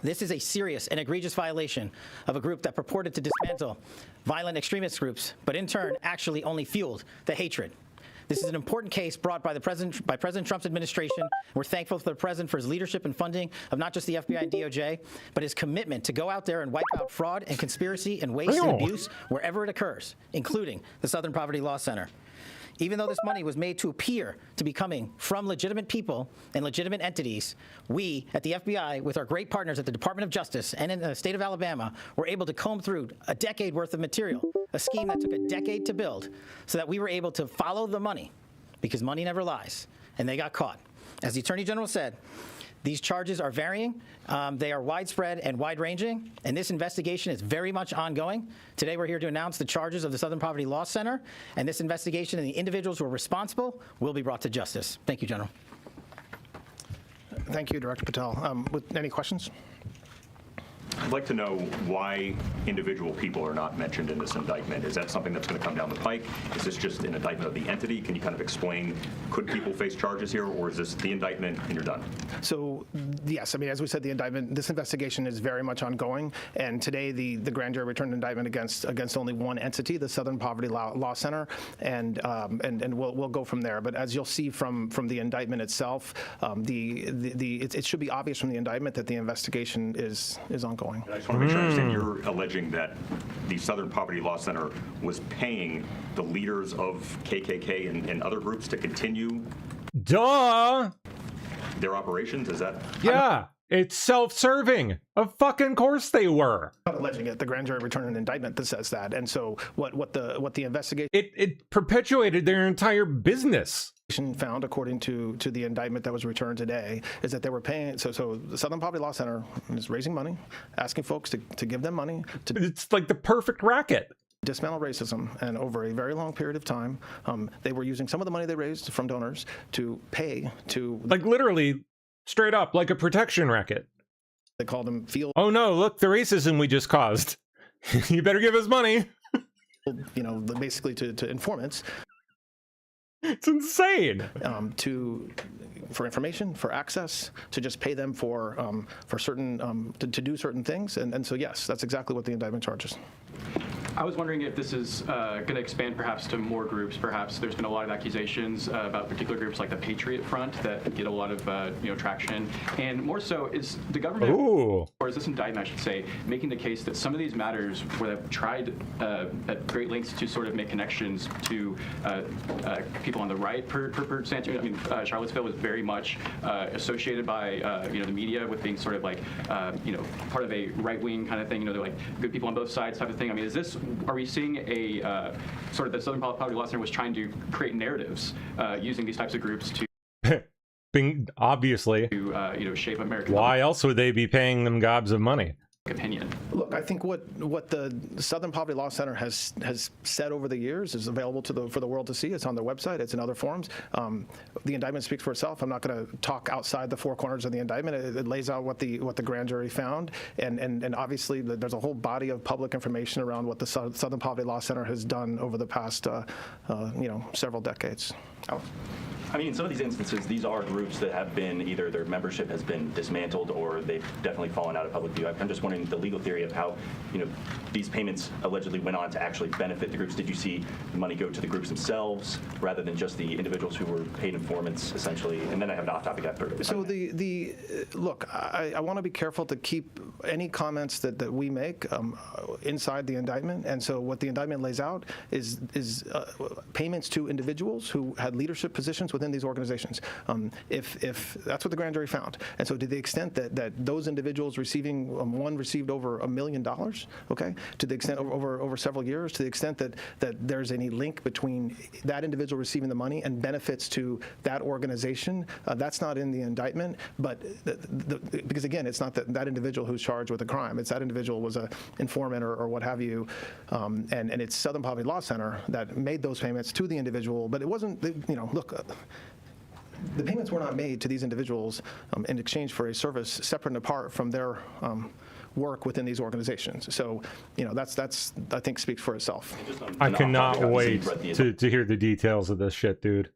This is a serious and egregious violation of a group that purported to dismantle violent extremist groups, but in turn actually only fueled the hatred. This is an important case brought by President Trump's administration. We're thankful to the president for his leadership and funding of not just the FBI and DOJ, but his commitment to go out there and wipe out fraud and conspiracy and waste and abuse wherever it occurs, including the Southern Poverty Law Center. Even though this money was made to appear to be coming from legitimate people and legitimate entities, we at the FBI, with our great partners at the Department of Justice and in the state of Alabama, were able to comb through a decade worth of material, a scheme that took a decade to build, so that we were able to follow the money, because money never lies, and they got caught. As the Attorney General said, these charges are varying, they are widespread and wide-ranging, and this investigation is very much ongoing. Today we're here to announce the charges of the Southern Poverty Law Center, and this investigation and the individuals who are responsible will be brought to justice. Thank you, General. Thank you, Director Patel. With any questions? I'd like to know why individual people are not mentioned in this indictment. Is that something that's going to come down the pike? Is this just an indictment of the entity? Can you kind of explain, could people face charges here, or is this the indictment and you're done? So, yes, I mean, as we said, the indictment, this investigation is very much ongoing, and today the grand jury returned an indictment against only one entity, the Southern Poverty Law Center, and we'll go from there. But as you'll see from the indictment itself, it should be obvious from the indictment that the investigation is ongoing. I just want to make sure I understand. You're alleging that the Southern Poverty Law Center was paying the leaders of KKK and other groups to continue their operations? Is that? Yeah, it's self-serving. Of fucking course they were. Not alleging it. The grand jury returned an indictment that says that. And so what the investigation it perpetuated their entire business. Found, according to the indictment that was returned today, is that they were paying. So the Southern Poverty Law Center is raising money, asking folks to give them money. It's like the perfect racket. Dismantle racism, and over a very long period of time, they were using some of the money they raised from donors to pay to, like, literally straight up like a protection racket. They called them field. Oh no! Look, the racism we just caused. You better give us money. You know, basically to informants. It's insane. For information, for access, to just pay them for certain to do certain things, and so yes, that's exactly what the indictment charges. I was wondering if this is going to expand perhaps to more groups. Perhaps there's been a lot of accusations about particular groups like the Patriot Front that get a lot of traction, and more so is the government, or is this indictment, I should say, making the case that some of these matters where they've tried at great lengths to sort of make connections to people on the right, Charlottesville was very much associated by the media with being sort of like part of a right-wing kind of thing. They're like good people on both sides type of thing. I mean, are we seeing a sort of the Southern Poverty Law Center was trying to create narratives using these types of groups to obviously to shape American. Why else would they be paying them gobs of money? opinion? Look, I think what the Southern Poverty Law Center has said over the years is available for the world to see. It's on their website. It's in other forums. The indictment speaks for itself. I'm not going to talk outside the four corners of the indictment. It lays out what the grand jury found, and obviously there's a whole body of public information around what the Southern Poverty Law Center has done over the past several decades. I mean, in some of these instances, these are groups that have been either their membership has been dismantled or they've definitely fallen out of public view. I'm just wondering the legal theory of how, these payments allegedly went on to actually benefit the groups. Did you see the money go to the groups themselves rather than just the individuals who were paid informants, essentially? And then I have an off-topic after. So look, I want to be careful to keep any comments that we make inside the indictment. And so what the indictment lays out is payments to individuals who had leadership positions within these organizations, if that's what the grand jury found. And so to the extent that those individuals receiving, one received over $1 million, okay, to the extent over several years, to the extent that there's any link between that individual receiving the money and benefits to that organization, that's not in the indictment, but because again, it's not that individual who's charged with a crime, it's that individual was an informant or what have you, and it's Southern Poverty Law Center that made those payments to the individual, but it wasn't, look, the payments were not made to these individuals in exchange for a service separate and apart from their work within these organizations. So, that's I think speaks for itself. I cannot wait to hear the details of this shit, dude.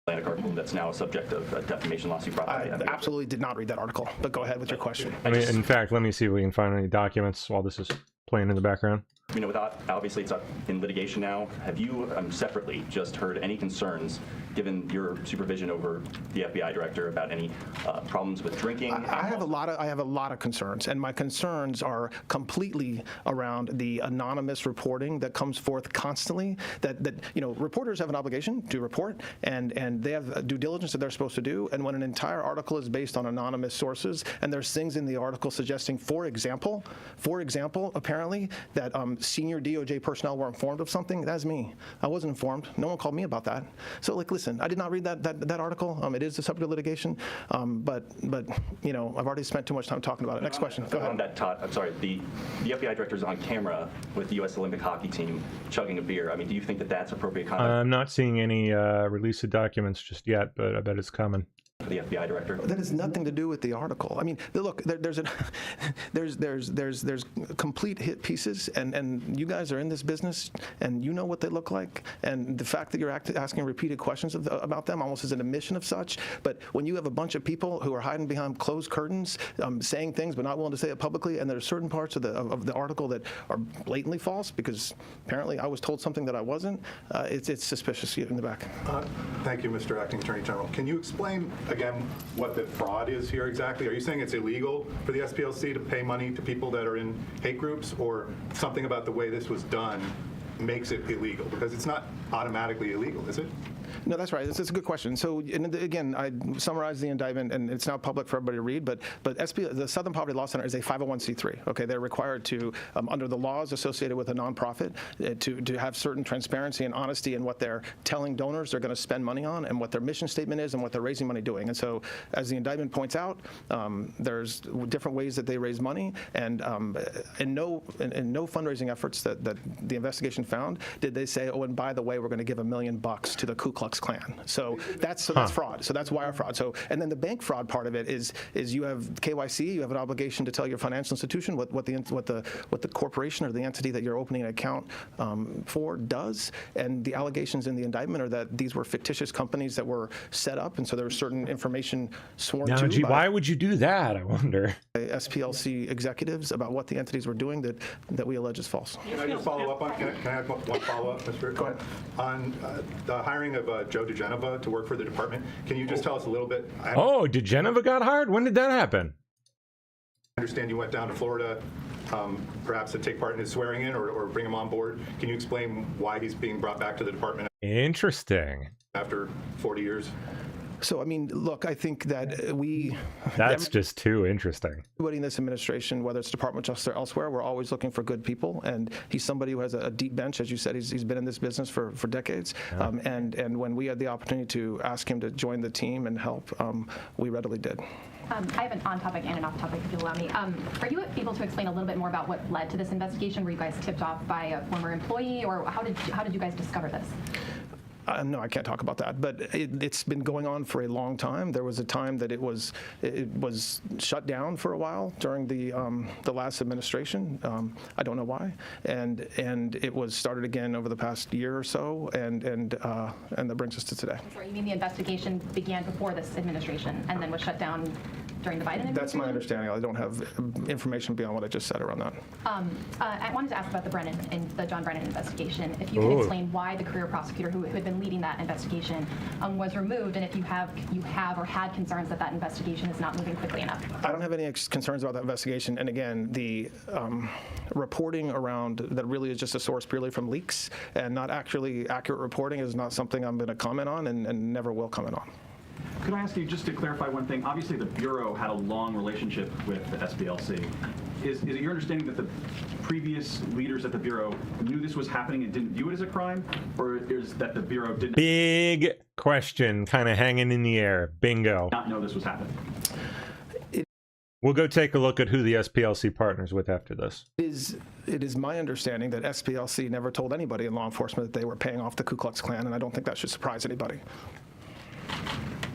Atlantic article that's now a subject of a defamation lawsuit brought by the FBI. Absolutely did not read that article, but go ahead with your question. I mean, in fact, let me see if we can find any documents while this is playing in the background. Obviously it's up in litigation now. Have you separately just heard any concerns, given your supervision over the FBI director, about any problems with drinking? I have a lot of concerns, and my concerns are completely around the anonymous reporting that comes forth constantly. That reporters have an obligation to report, and they have due diligence that they're supposed to do. And when an entire article is based on anonymous sources, and there's things in the article suggesting, for example, apparently that senior DOJ personnel were informed of something, that's me. I wasn't informed. No one called me about that. So, listen, I did not read that article. It is the subject of litigation, but I've already spent too much time talking about it. Next question. Go ahead. On that, Todd, I'm sorry. The FBI director is on camera with the U.S. Olympic hockey team chugging a beer. I mean, do you think that that's appropriate conduct? I'm not seeing any release of documents just yet, but I bet it's coming. For the FBI director. That has nothing to do with the article. I mean, look, there's complete hit pieces, and you guys are in this business, and you know what they look like, and the fact that you're asking repeated questions about them almost as an admission of such. But when you have a bunch of people who are hiding behind closed curtains, saying things but not willing to say it publicly, and there are certain parts of the article that are blatantly false because apparently I was told something that I wasn't, it's suspicious. In the back. Thank you, Mr. Acting Attorney General. Can you explain again what the fraud is here exactly? Are you saying it's illegal for the SPLC to pay money to people that are in hate groups, or something about the way this was done makes it illegal? Because it's not automatically illegal, is it? No, that's right. It's a good question. So, and again, I summarized the indictment, and it's now public for everybody to read. But the Southern Poverty Law Center is a 501c3. Okay, they're required to, under the laws associated with a nonprofit, to have certain transparency and honesty in what they're telling donors they're going to spend money on, and what their mission statement is, and what they're raising money doing. And so, as the indictment points out, there's different ways that they raise money, and in no fundraising efforts that the investigation found did they say, oh, and by the way, we're going to give $1 million to the Ku Klux Klan. So that's fraud. So that's wire fraud. So, and then the bank fraud part of it is you have KYC, you have an obligation to tell your financial institution what the corporation or the entity that you're opening an account for does. And the allegations in the indictment are that these were fictitious companies that were set up, and so there was certain information sworn to. Gee, why would you do that, I wonder? SPLC executives about what the entities were doing that we allege is false. Can I just follow up on? Can I have one follow up, Mr. Go ahead. On the hiring of Joe DeGenova to work for the department, can you just tell us a little bit? Oh, DeGenova got hired? When did that happen? I understand you went down to Florida, perhaps to take part in his swearing in or bring him on board. Can you explain why he's being brought back to the department? Interesting. After 40 years? So, I mean, look, I think that That's just too interesting. Everybody in this administration, whether it's Department of Justice or elsewhere, we're always looking for good people. And he's somebody who has a deep bench. As you said, he's been in this business for decades. Yeah. And when we had the opportunity to ask him to join the team and help, we readily did. I have an on-topic and an off-topic, if you'll allow me. Are you able to explain a little bit more about what led to this investigation? Were you guys tipped off by a former employee, or how did you guys discover this? No, I can't talk about that, but it's been going on for a long time. There was a time that it was shut down for a while during the last administration. I don't know why, and it was started again over the past year or so, and that brings us to today. I'm sorry, you mean the investigation began before this administration and then was shut down during the Biden administration? That's my understanding. I don't have information beyond what I just said around that. I wanted to ask about the John Brennan investigation. If you can explain why the career prosecutor who had been leading that investigation was removed, and if you have or had concerns that investigation is not moving quickly enough. I don't have any concerns about that investigation. And again, the reporting around that really is just a source purely from leaks and not actually accurate reporting is not something I'm going to comment on and never will comment on. Could I ask you just to clarify one thing? Obviously, the Bureau had a long relationship with the SPLC. Is it your understanding that the previous leaders at the Bureau knew this was happening and didn't view it as a crime? Or is that the Bureau didn't... Big question kind of hanging in the air. Bingo. ...not know this was happening? We'll go take a look at who the SPLC partners with after this. It is my understanding that SPLC never told anybody in law enforcement that they were paying off the Ku Klux Klan, and I don't think that should surprise anybody.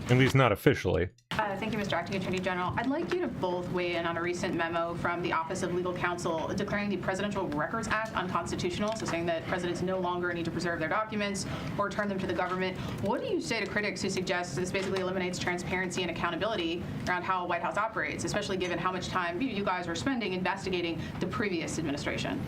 At least not officially. Thank you, Mr. Acting Attorney General. I'd like you to both weigh in on a recent memo from the Office of Legal Counsel declaring the Presidential Records Act unconstitutional, so saying that presidents no longer need to preserve their documents or return them to the government. What do you say to critics who suggest this basically eliminates transparency and accountability around how a White House operates, especially given how much time you guys were spending investigating the previous administration?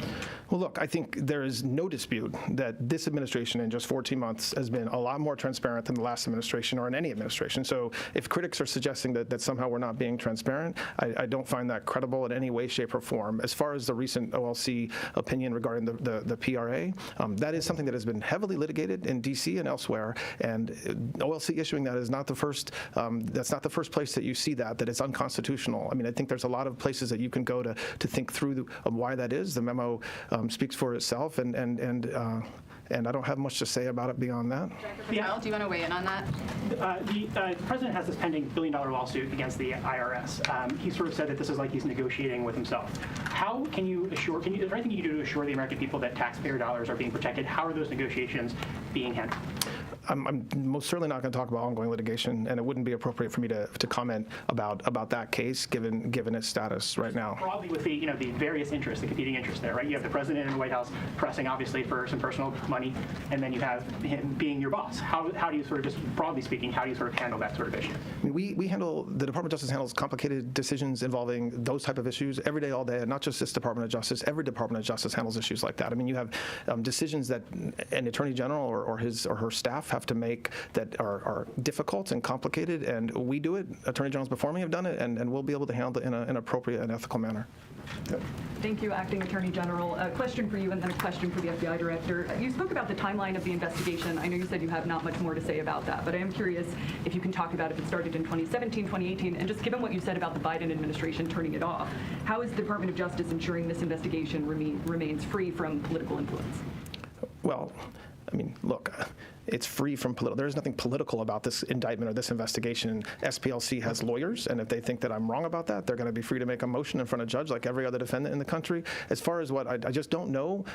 Well, look, I think there is no dispute that this administration in just 14 months has been a lot more transparent than the last administration or in any administration. So if critics are suggesting that somehow we're not being transparent, I don't find that credible in any way, shape, or form. As far as the recent OLC opinion regarding the PRA, that is something that has been heavily litigated in D.C. and elsewhere, and OLC issuing that is not the first. That's not the first place that you see that it's unconstitutional. I mean, I think there's a lot of places that you can go to think through why that is. The memo speaks for itself, and I don't have much to say about it beyond that. Yeah. Do you want to weigh in on that? The president has this pending billion-dollar lawsuit against the IRS. He sort of said that this is like he's negotiating with himself. How can you assure, is there anything you can do to assure the American people that taxpayer dollars are being protected? How are those negotiations being handled? I'm most certainly not going to talk about ongoing litigation, and it wouldn't be appropriate for me to comment about that case given its status right now. Broadly, with the the various interests, the competing interests there, right? You have the president in the White House pressing obviously for some personal money, and then you have him being your boss. How do you sort of, just broadly speaking, how do you sort of handle that sort of issue? I mean, the Department of Justice handles complicated decisions involving those type of issues every day, all day, and not just this Department of Justice. Every Department of Justice handles issues like that. I mean, you have decisions that an attorney general or his or her staff have to make that are difficult and complicated, and we do it. Attorney generals before me have done it, and we'll be able to handle it in an appropriate and ethical manner. Yep. Thank you, Acting Attorney General. A question for you and then a question for the FBI Director. You spoke about the timeline of the investigation. I know you said you have not much more to say about that, but I am curious if you can talk about if it started in 2017, 2018, and just given what you said about the Biden administration turning it off, how is the Department of Justice ensuring this investigation remains free from political influence? Well, I mean, look, it's free from political. There's nothing political about this indictment or this investigation. SPLC has lawyers, and if they think that I'm wrong about that, they're going to be free to make a motion in front of a judge like every other defendant in the country. As far as what I just don't know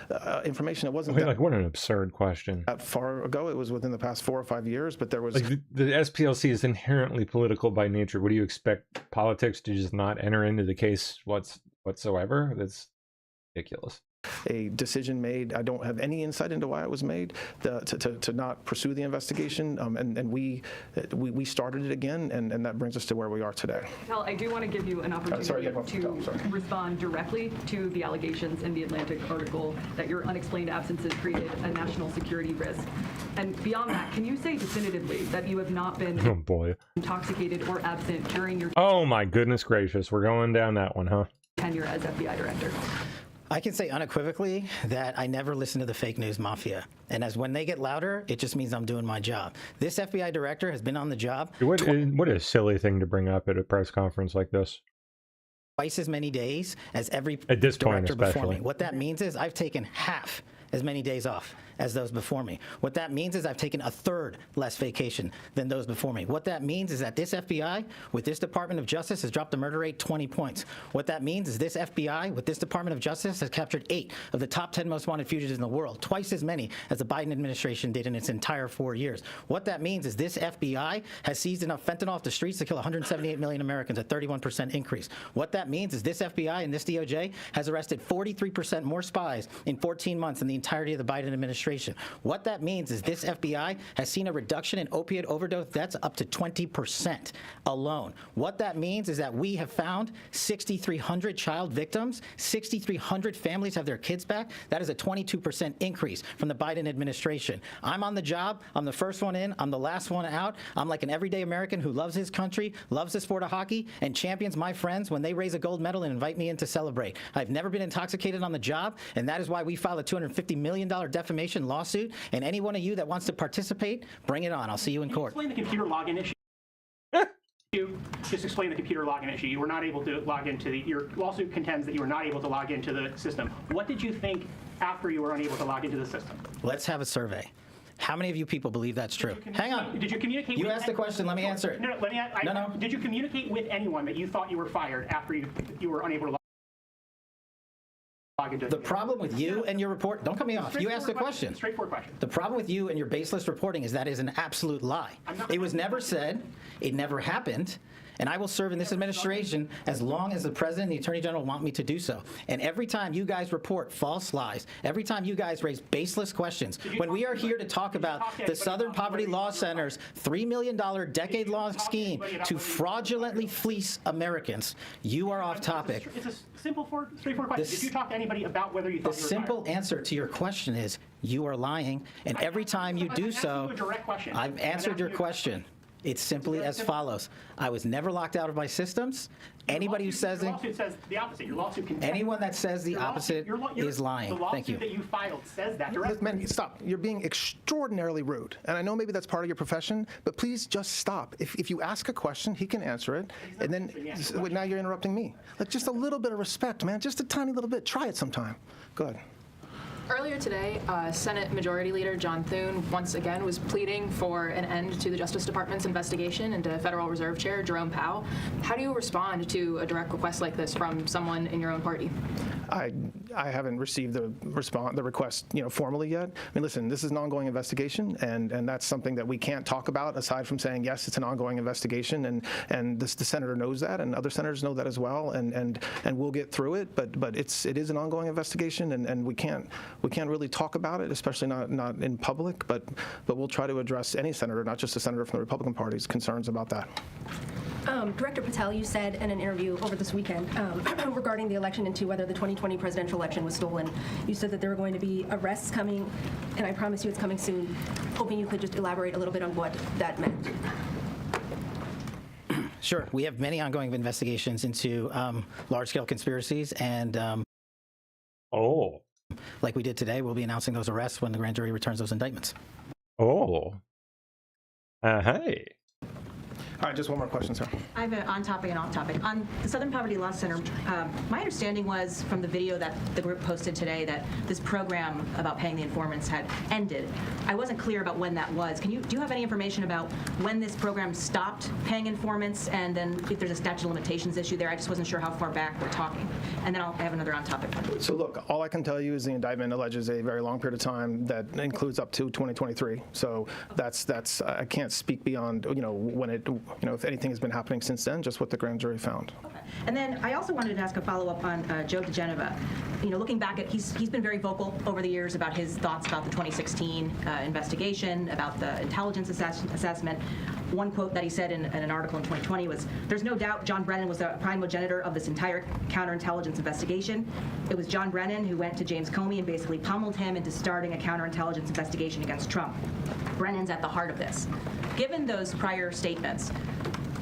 information. It wasn't what an absurd question. That far ago. It was within the past 4 or 5 years, but there was the SPLC is inherently political by nature. What do you expect politics to just not enter into the case whatsoever? That's ridiculous. A decision made. I don't have any insight into why it was made to not pursue the investigation, and we started it again, and that brings us to where we are today. Tal, I do want to give you an opportunity to respond directly to the allegations in the Atlantic article that your unexplained absences created a national security risk. And beyond that, can you say definitively that you have not been intoxicated or absent during your Oh my goodness gracious, we're going down that one, huh? tenure as FBI Director? I can say unequivocally that I never listen to the fake news mafia. And as when they get louder, it just means I'm doing my job. This FBI director has been on the job. What a silly thing to bring up at a press conference like this. Twice as many days as every at this point, director before especially. me. What that means is I've taken half as many days off as those before me. What that means is I've taken a third less vacation than those before me. What that means is that this FBI with this Department of Justice has dropped the murder rate 20 points. What that means is this FBI with this Department of Justice has captured 8 of the top 10 most wanted fugitives in the world, twice as many as the Biden administration did in its entire 4 years. What that means is this FBI has seized enough fentanyl off the streets to kill 178 million Americans, a 31% increase. What that means is this FBI and this DOJ has arrested 43% more spies in 14 months than the entirety of the Biden administration. What that means is this FBI has seen a reduction in opiate overdose deaths up to 20% alone. What that means is that we have found 6,300 child victims, 6,300 families have their kids back. That is a 22% increase from the Biden administration. I'm on the job. I'm the first one in. I'm the last one out. I'm like an everyday American who loves his country, loves the sport of hockey, and champions my friends when they raise a gold medal and invite me in to celebrate. I've never been intoxicated on the job, and that is why we filed a $250 million defamation lawsuit, and any one of you that wants to participate, bring it on. I'll see you in court. Explain the computer login issue. Just explain the computer login issue. You were not able to log into your lawsuit contends that you were not able to log into the system. What did you think after you were unable to log into the system? Let's have a survey. How many of you people believe that's true? Hang on. Did you communicate? You asked the question. Let me answer it. No, let me. No. Did you communicate with anyone that you thought you were fired after you were unable to log into the problem with you and your report, don't cut me off. You asked the question. Straightforward question. The problem with you and your baseless reporting is that is an absolute lie. It was never said. It never happened. And I will serve in this administration as long as the President and the Attorney General want me to do so. And every time you guys report false lies, every time you guys raise baseless questions, when we are here to talk about the Southern Poverty Law Center's $3 million decade-long scheme to fraudulently fleece Americans, you are off topic. It's a simple, straightforward question. Did you talk to anybody about whether you thought you were fired? The simple answer to your question is you are lying. And every time you do so, I've answered your question. It's simply as follows. I was never locked out of my systems. Anybody who says your lawsuit says the opposite. Your lawsuit contends. Anyone that says the opposite is lying. Thank you. The lawsuit that you filed says that directly. Man, stop. You're being extraordinarily rude. And I know maybe that's part of your profession, but please just stop. If you ask a question, he can answer it. And then now you're interrupting me. Like, just a little bit of respect, man. Just a tiny little bit. Try it sometime. Go ahead. Earlier today, Senate Majority Leader John Thune once again was pleading for an end to the Justice Department's investigation into Federal Reserve Chair Jerome Powell. How do you respond to a direct request like this from someone in your own party? I haven't received the request, formally yet. I mean, listen, this is an ongoing investigation, and that's something that we can't talk about aside from saying yes, it's an ongoing investigation, and the senator knows that, and other senators know that as well, and we'll get through it. But it is an ongoing investigation, and we can't really talk about it, especially not in public. But we'll try to address any senator, not just a senator from the Republican Party's concerns about that. Director Patel, you said in an interview over this weekend regarding the election into whether the 2020 presidential election was stolen, you said that there were going to be arrests coming, and I promise you it's coming soon. Hoping you could just elaborate a little bit on what that meant. Sure. We have many ongoing investigations into large-scale conspiracies, and like we did today, we'll be announcing those arrests when the grand jury returns those indictments. Hey. All right, just one more question, sir. I have an on-topic and off-topic. On the Southern Poverty Law Center, my understanding was from the video that the group posted today that this program about paying the informants had ended. I wasn't clear about when that was. Do you have any information about when this program stopped paying informants, and then if there's a statute of limitations issue there? I just wasn't sure how far back we're talking. And then I have another on-topic one. So look, all I can tell you is the indictment alleges a very long period of time that includes up to 2023. So that's I can't speak beyond when it. If anything has been happening since then, just what the grand jury found. Okay. And then I also wanted to ask a follow-up on Joe DeGeneva. Looking back at, he's been very vocal over the years about his thoughts about the 2016 investigation, about the intelligence assessment. One quote that he said in an article in 2020 was, "There's no doubt John Brennan was the primogenitor of this entire counterintelligence investigation. It was John Brennan who went to James Comey and basically pummeled him into starting a counterintelligence investigation against Trump. Brennan's at the heart of this." Given those prior statements,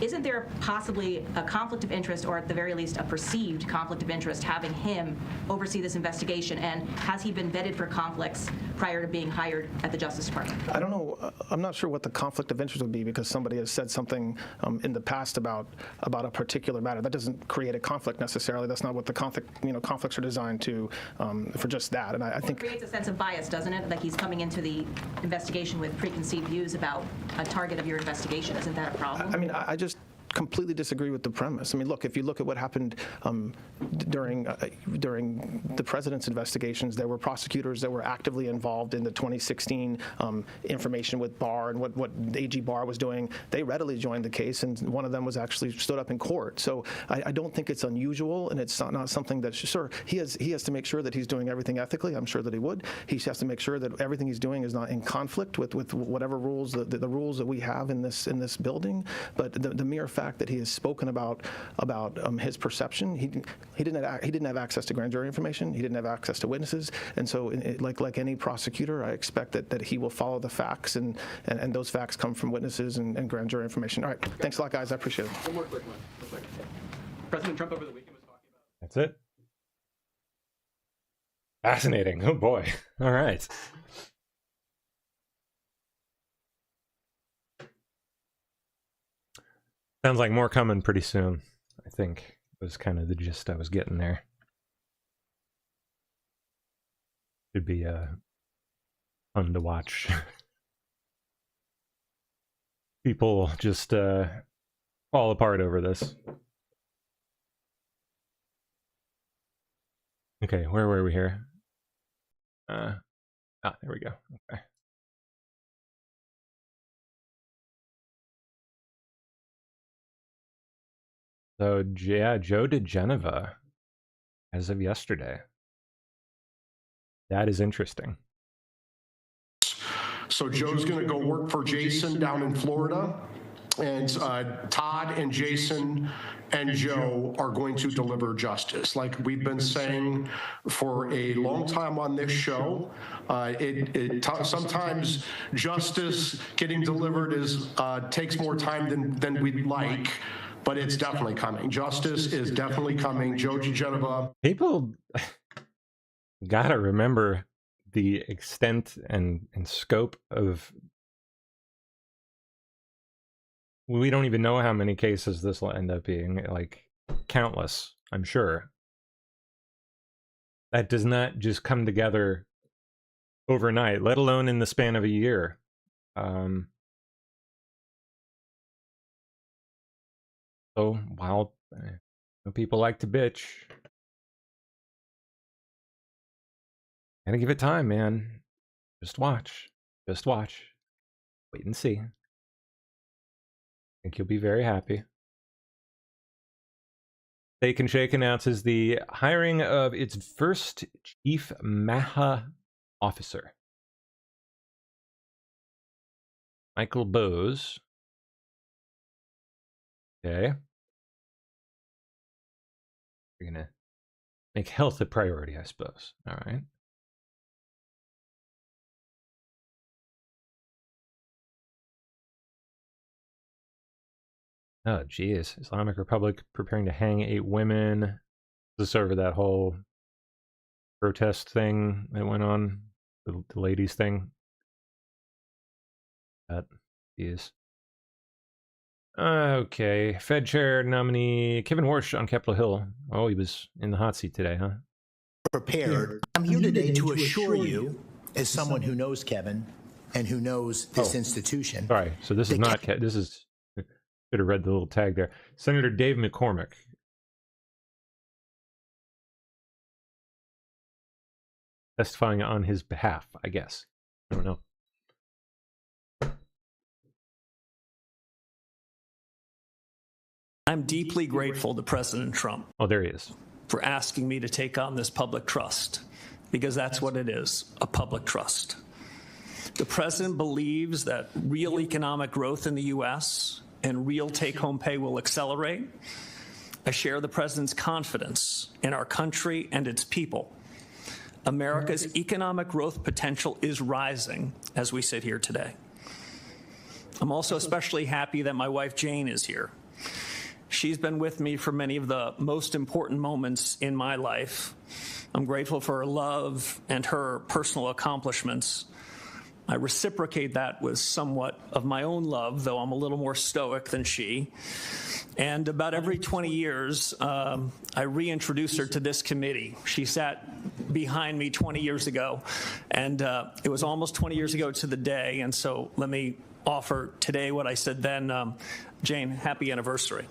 Isn't there possibly a conflict of interest, or at the very least a perceived conflict of interest, having him oversee this investigation? And has he been vetted for conflicts prior to being hired at the Justice Department? I don't know. I'm not sure what the conflict of interest would be because somebody has said something in the past about a particular matter. That doesn't create a conflict necessarily. That's not what the conflicts are designed to for just that. And I think it creates a sense of bias, doesn't it? Like he's coming into the investigation with preconceived views about a target of your investigation. Isn't that a problem? I mean, I just completely disagree with the premise. I mean, look, if you look at what happened during the president's investigations, there were prosecutors that were actively involved in the 2016 information with Barr and what AG Barr was doing. They readily joined the case, and one of them was actually stood up in court. So I don't think it's unusual, and it's not something that, sure, he has to make sure that he's doing everything ethically. I'm sure that he would. He has to make sure that everything he's doing is not in conflict with whatever rules, the rules that we have in this building. But the mere fact that he has spoken about his perception, he didn't have access to grand jury information. He didn't have access to witnesses, and so like any prosecutor, I expect that he will follow the facts, and those facts come from witnesses and grand jury information. All right, thanks a lot, guys. I appreciate it. One more quick one. President Trump over the weekend was talking about. That's it. Fascinating. Oh boy. All right. Sounds like more coming pretty soon, I think, was kind of the gist I was getting there. Should be fun to watch. People just fall apart over this. Okay, where were we here? There we go. Okay. So, yeah, Joe DeGeneva, as of yesterday. That is interesting. So Joe's going to go work for Jason down in Florida, and Todd and Jason and Joe are going to deliver justice. Like we've been saying for a long time on this show, sometimes justice getting delivered takes more time than we'd like. But it's definitely coming. Justice is definitely coming. Joe DeGeneva. People gotta remember the extent and scope of. We don't even know how many cases this will end up being. Like countless, I'm sure. That does not just come together overnight, let alone in the span of a year. So, while people like to bitch, gotta give it time, man. Just watch. Just watch. Wait and see. I think you'll be very happy. Steak and Shake announces the hiring of its first chief MAHA officer. Michael Bowes. Okay. We're gonna make health a priority, I suppose. All right. Oh, geez. Islamic Republic preparing to hang 8 women. Is this over that whole protest thing that went on? The ladies thing? That is. Okay. Fed Chair nominee Kevin Warsh on Capitol Hill. Oh, he was in the hot seat today, huh? Prepared. I'm here today to assure you, as someone who knows Kevin and who knows this institution. Sorry. So this is not Kevin. This is. Should have read the little tag there. Senator Dave McCormick. Testifying on his behalf, I guess. I don't know. I'm deeply grateful to President Trump. Oh, there he is. For asking me to take on this public trust, because that's what it is, a public trust. The president believes that real economic growth in the U.S. and real take-home pay will accelerate. I share the president's confidence in our country and its people. America's economic growth potential is rising as we sit here today. I'm also especially happy that my wife Jane is here. She's been with me for many of the most important moments in my life. I'm grateful for her love and her personal accomplishments. I reciprocate that with somewhat of my own love, though I'm a little more stoic than she. And about every 20 years, I reintroduce her to this committee. She sat behind me 20 years ago, and it was almost 20 years ago to the day. And so let me offer today what I said then. Jane, happy anniversary.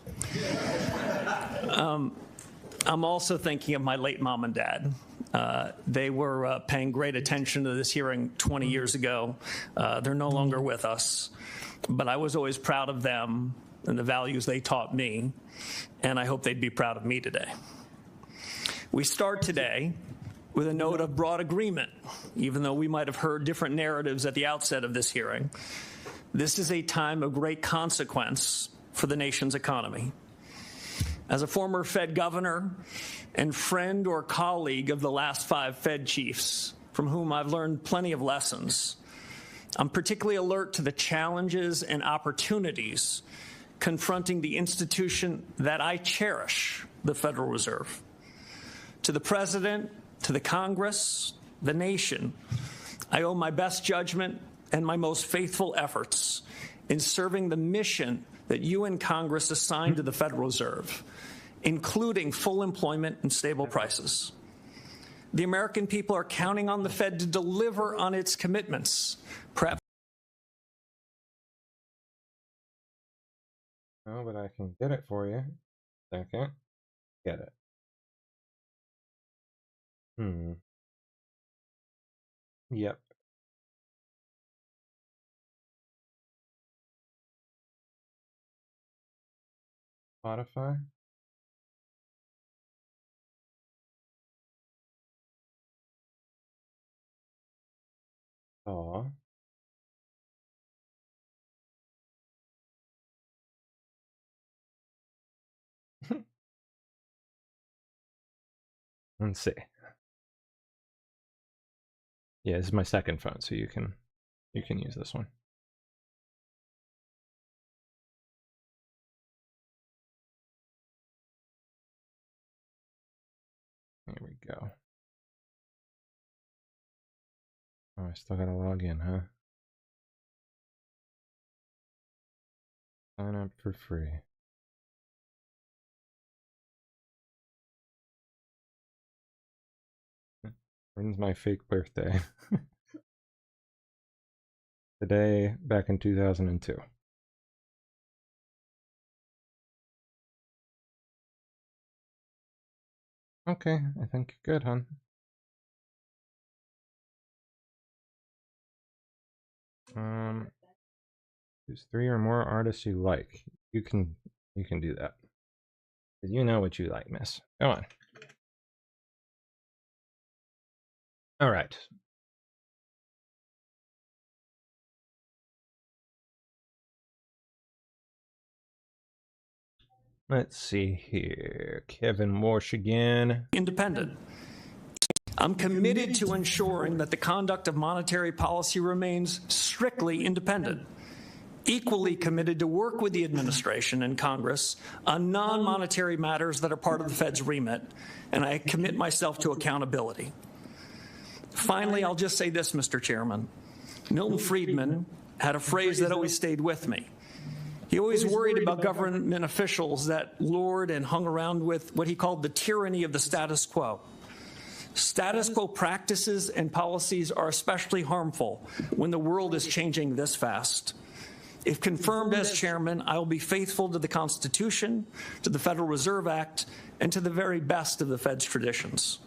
I'm also thinking of my late mom and dad. They were paying great attention to this hearing 20 years ago. They're no longer with us, but I was always proud of them and the values they taught me, and I hope they'd be proud of me today. We start today with a note of broad agreement, even though we might have heard different narratives at the outset of this hearing. This is a time of great consequence for the nation's economy. As a former Fed governor and friend or colleague of the last 5 Fed chiefs, from whom I've learned plenty of lessons, I'm particularly alert to the challenges and opportunities confronting the institution that I cherish, the Federal Reserve. To the President, to the Congress, the nation, I owe my best judgment and my most faithful efforts in serving the mission that you and Congress assigned to the Federal Reserve, including full employment and stable prices. The American people are counting on the Fed to deliver on its commitments. Perhaps. Oh, but I can get it for you. Second. Get it. Yep. Spotify. Aw. Let's see. Yeah, this is my second phone, so you can use this one. There we go. Oh, I still gotta log in, huh? Sign up for free. When's my fake birthday? Today, back in 2002. Okay, I think you're good, hon. Choose 3 or more artists you like. You can do that. You know what you like, miss. Go on. All right. Let's see here. Kevin Walsh again. Independent. I'm committed to ensuring that the conduct of monetary policy remains strictly independent. Equally committed to work with the administration and Congress on non-monetary matters that are part of the Fed's remit, and I commit myself to accountability. Finally, I'll just say this, Mr. Chairman. Milton Friedman had a phrase that always stayed with me. He always worried about government officials that lured and hung around with what he called the tyranny of the status quo. Status quo practices and policies are especially harmful when the world is changing this fast. If confirmed as chairman, I will be faithful to the Constitution, to the Federal Reserve Act, and to the very best of the Fed's traditions.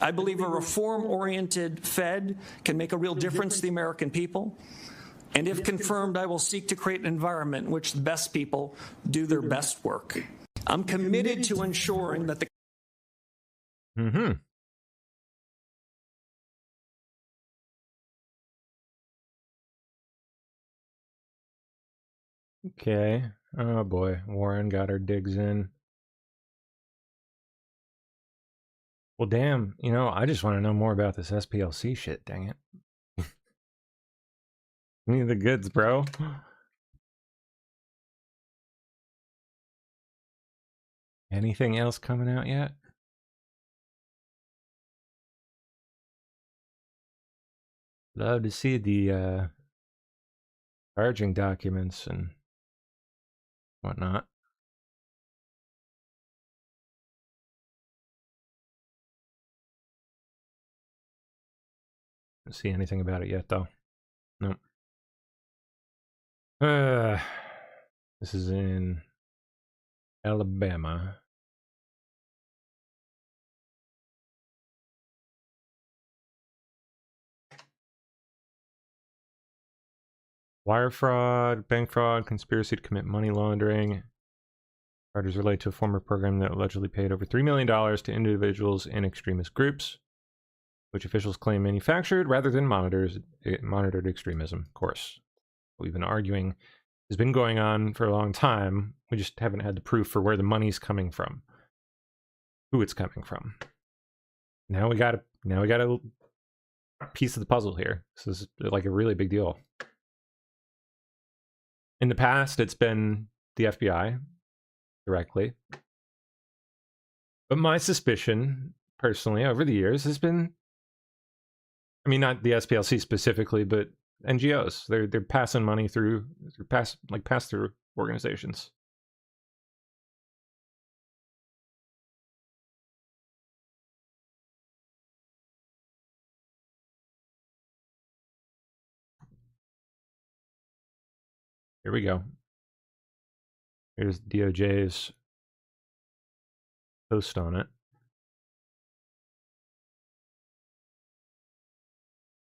I believe a reform-oriented Fed can make a real difference to the American people. And if confirmed, I will seek to create an environment in which the best people do their best work. I'm committed to ensuring that the Okay. Oh boy, Warren got her digs in. Well, damn, I just want to know more about this SPLC shit, dang it. Give me the goods, bro. Anything else coming out yet? Love to see the charging documents and whatnot. Don't see anything about it yet, though. Nope. This is in Alabama. Wire fraud, bank fraud, conspiracy to commit money laundering. Charges relate to a former program that allegedly paid over $3 million to individuals in extremist groups, which officials claim manufactured rather than monitored extremism. Of course, what we've been arguing has been going on for a long time. We just haven't had the proof for where the money's coming from, who it's coming from. Now we got a piece of the puzzle here. This is like a really big deal. In the past, it's been the FBI directly. But my suspicion, personally, over the years has been, I mean, not the SPLC specifically, but NGOs. They're passing money through pass-through organizations. Here we go. Here's DOJ's post on it.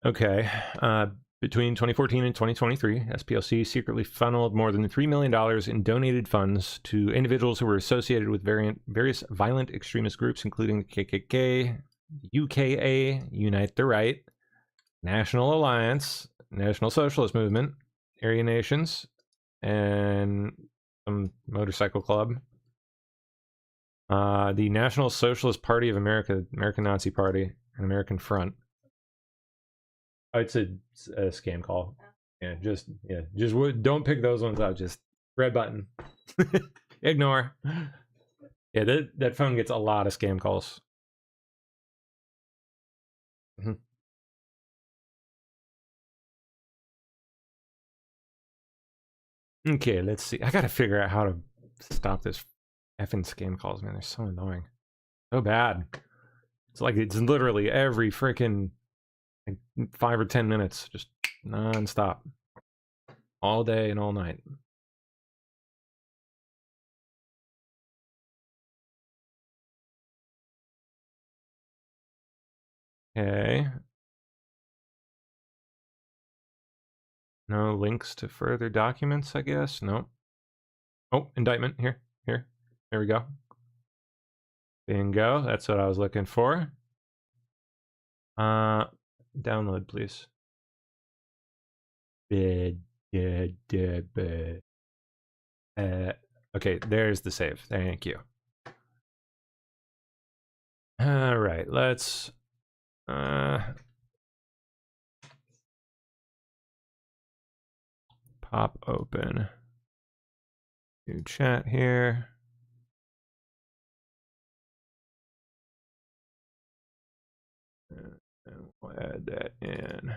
Okay. Between 2014 and 2023, SPLC secretly funneled more than $3 million in donated funds to individuals who were associated with various violent extremist groups, including the KKK, UKA, Unite the Right, National Alliance, National Socialist Movement, Aryan Nations, and some motorcycle club. The National Socialist Party of America, American Nazi Party, and American Front. Oh, it's a scam call. Just don't pick those ones out. Just red button. Ignore. Yeah, that phone gets a lot of scam calls. Okay, let's see. I gotta figure out how to stop this effing scam calls, man. They're so annoying. So bad. It's like it's literally every freaking 5 or 10 minutes, just non-stop. All day and all night. Okay. No links to further documents, I guess. No. Oh, indictment. Here. There we go. Bingo. That's what I was looking for. Download, please. Okay, there's the save. Thank you. All right, let's pop open new chat here. And we'll add that in.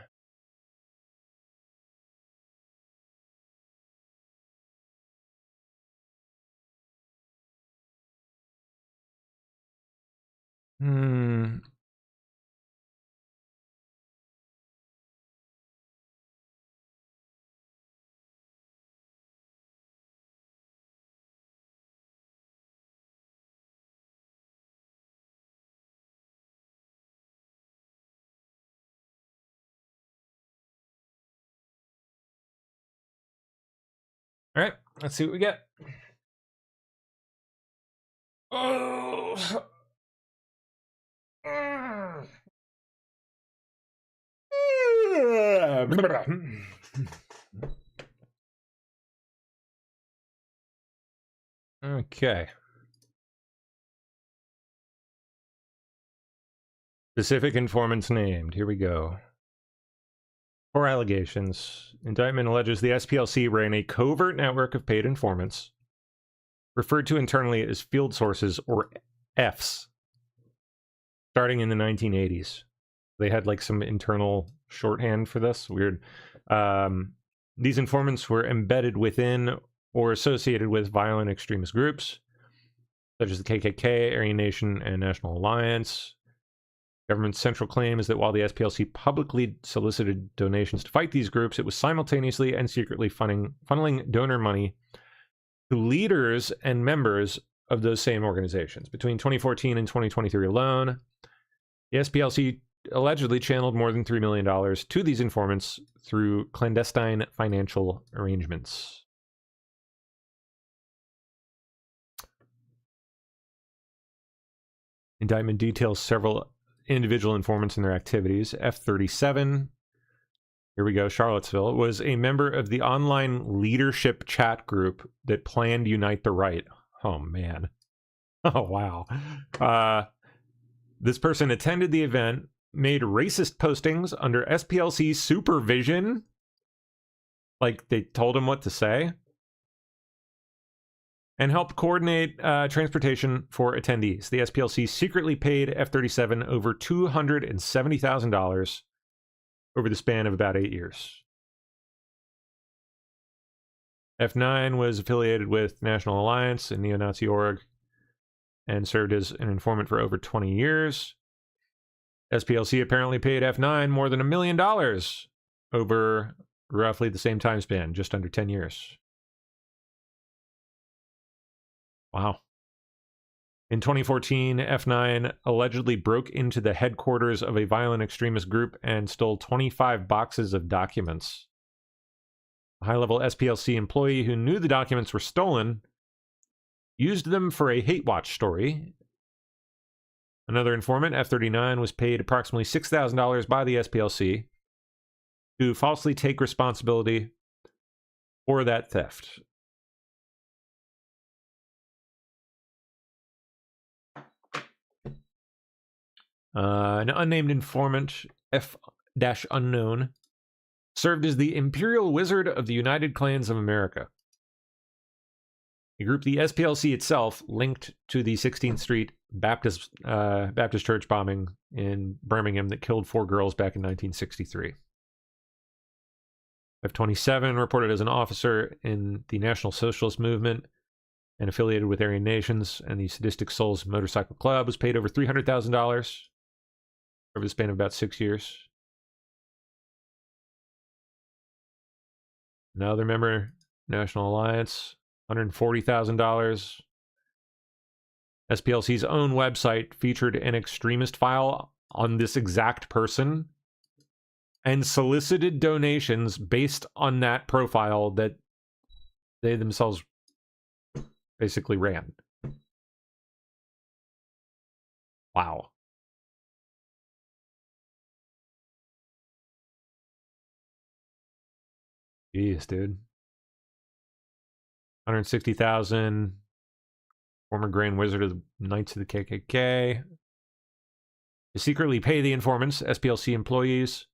All right, let's see what we get. Oh. Okay. Specific informants named. Here we go. 4 allegations. Indictment alleges the SPLC ran a covert network of paid informants referred to internally as field sources, or Fs, starting in the 1980s. They had like some internal shorthand for this. Weird. These informants were embedded within or associated with violent extremist groups, such as the KKK, Aryan Nation, and National Alliance. Government's central claim is that while the SPLC publicly solicited donations to fight these groups, it was simultaneously and secretly funneling donor money to leaders and members of those same organizations. Between 2014 and 2023 alone, the SPLC allegedly channeled more than $3 million to these informants through clandestine financial arrangements. Indictment details several individual informants and their activities. F-37, here we go, Charlottesville, was a member of the online leadership chat group that planned Unite the Right. Oh, man. Oh, wow. This person attended the event, made racist postings under SPLC supervision. Like, they told him what to say. And helped coordinate transportation for attendees. The SPLC secretly paid F-37 over $270,000 over the span of about 8 years. F9 was affiliated with National Alliance, a neo-Nazi org, and served as an informant for over 20 years. SPLC apparently paid F9 more than $1 million over roughly the same time span, just under 10 years. Wow. In 2014, F9 allegedly broke into the headquarters of a violent extremist group and stole 25 boxes of documents. A high-level SPLC employee who knew the documents were stolen used them for a hate watch story. Another informant, F-39, was paid approximately $6,000 by the SPLC to falsely take responsibility for that theft. An unnamed informant, F-Unknown, served as the Imperial Wizard of the United Clans of America, a group the SPLC itself linked to the 16th Street Baptist Church bombing in Birmingham that killed 4 girls back in 1963. F-27, reported as an officer in the National Socialist Movement and affiliated with Aryan Nations and the Sadistic Souls Motorcycle Club, was paid over $300,000 over the span of about 6 years. Another member, National Alliance, $140,000. SPLC's own website featured an extremist file on this exact person and solicited donations based on that profile that they themselves basically ran. Wow. Jeez, dude. 160,000. Former Grand Wizard of the Knights of the KKK. To secretly pay the informants, SPLC employees,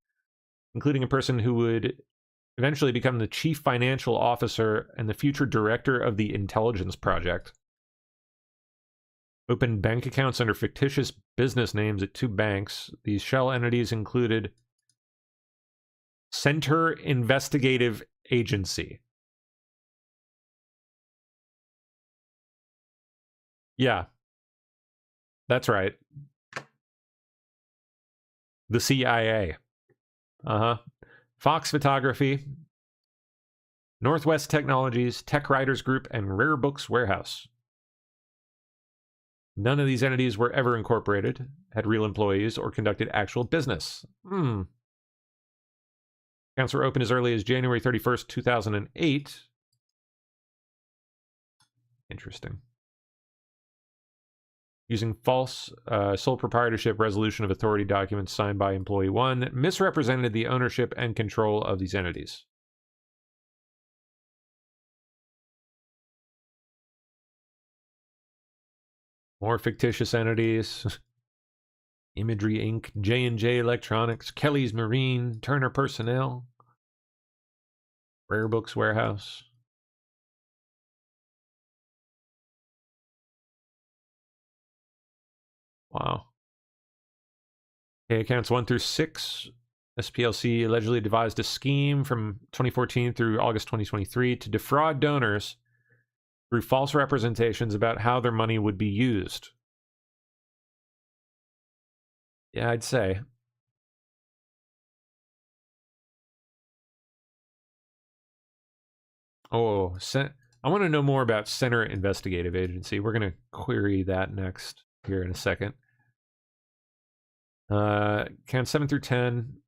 including a person who would eventually become the chief financial officer and the future director of the Intelligence Project. Opened bank accounts under fictitious business names at 2 banks. These shell entities included Center Investigative Agency. Yeah, that's right. The CIA. Fox Photography, Northwest Technologies, Tech Writers Group, and Rare Books Warehouse. None of these entities were ever incorporated, had real employees, or conducted actual business. Accounts were opened as early as January 31st, 2008. Interesting. Using false sole proprietorship resolution of authority documents signed by employee 1 that misrepresented the ownership and control of these entities. More fictitious entities. Imagery Inc., J&J Electronics, Kelly's Marine, Turner Personnel, Rare Books Warehouse. Wow. Okay, accounts 1 through 6. SPLC allegedly devised a scheme from 2014 through August 2023 to defraud donors through false representations about how their money would be used. Yeah, I'd say. Oh, I want to know more about Center Investigative Agency. We're going to query that next here in a second. Count 7 through 10.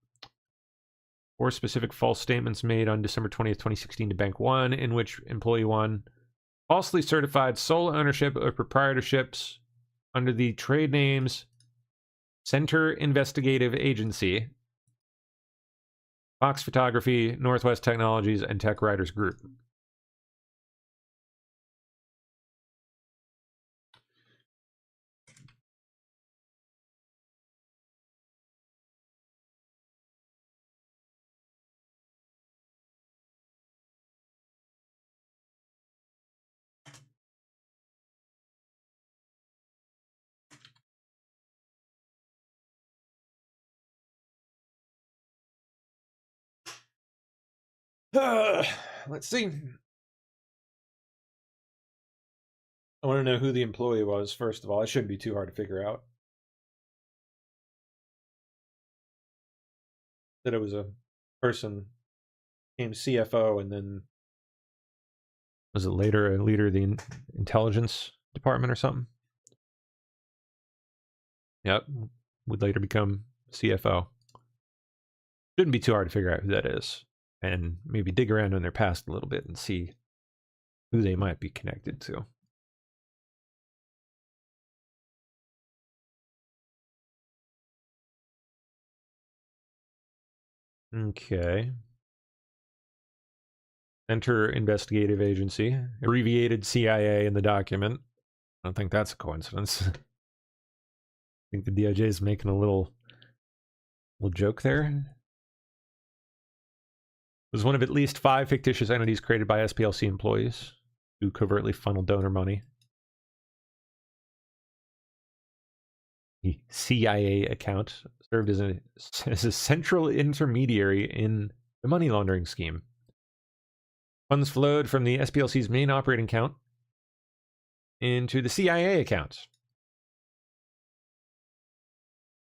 4 specific false statements made on December 20th, 2016 to Bank One, in which Employee One falsely certified sole ownership of proprietorships under the trade names Center Investigative Agency, Fox Photography, Northwest Technologies, and Tech Writers Group. Let's see. I want to know who the employee was, first of all. It shouldn't be too hard to figure out. That it was a person, became CFO, and then was it later a leader of the intelligence department or something? Yep, would later become CFO. Shouldn't be too hard to figure out who that is, and maybe dig around in their past a little bit and see who they might be connected to. Okay. Center Investigative Agency, abbreviated CIA in the document. I don't think that's a coincidence. I think the DOJ is making a little joke there. It was one of at least 5 fictitious entities created by SPLC employees who covertly funneled donor money. The CIA account served as a central intermediary in the money laundering scheme. Funds flowed from the SPLC's main operating account into the CIA account,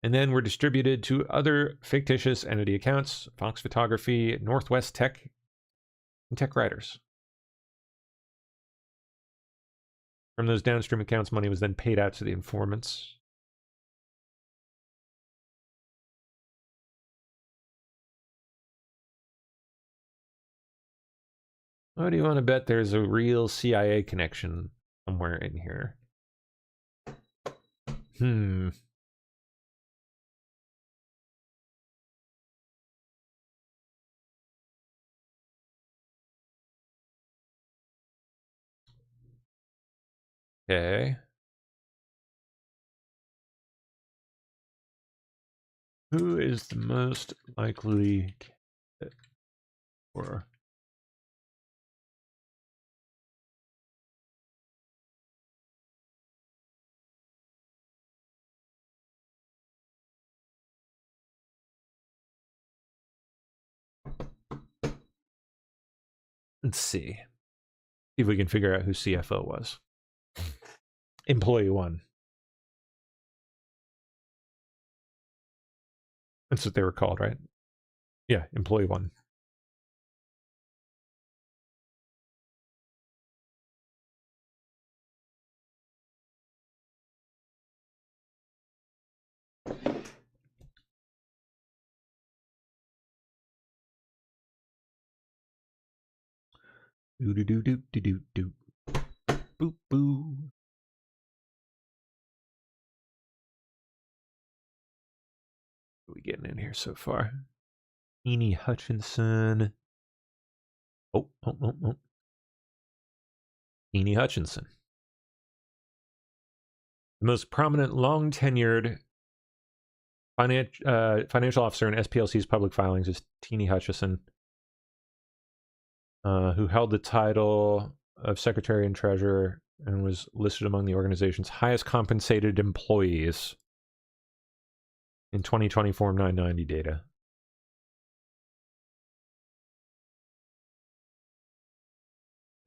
and then were distributed to other fictitious entity accounts, Fox Photography, Northwest Tech, and Tech Writers. From those downstream accounts, money was then paid out to the informants. Oh, do you want to bet there's a real CIA connection somewhere in here? Okay. Who is the most likely candidate for? Let's see. See if we can figure out who CFO was. Employee One. That's what they were called, right? Yeah, Employee One. Do do do do do do do. Boop boo. What are we getting in here so far? Eni Hutchinson. Oh. Eni Hutchinson. The most prominent, long-tenured financial officer in SPLC's public filings is Eni Hutchinson, who held the title of Secretary and Treasurer and was listed among the organization's highest compensated employees. in 2020 Form 990 data.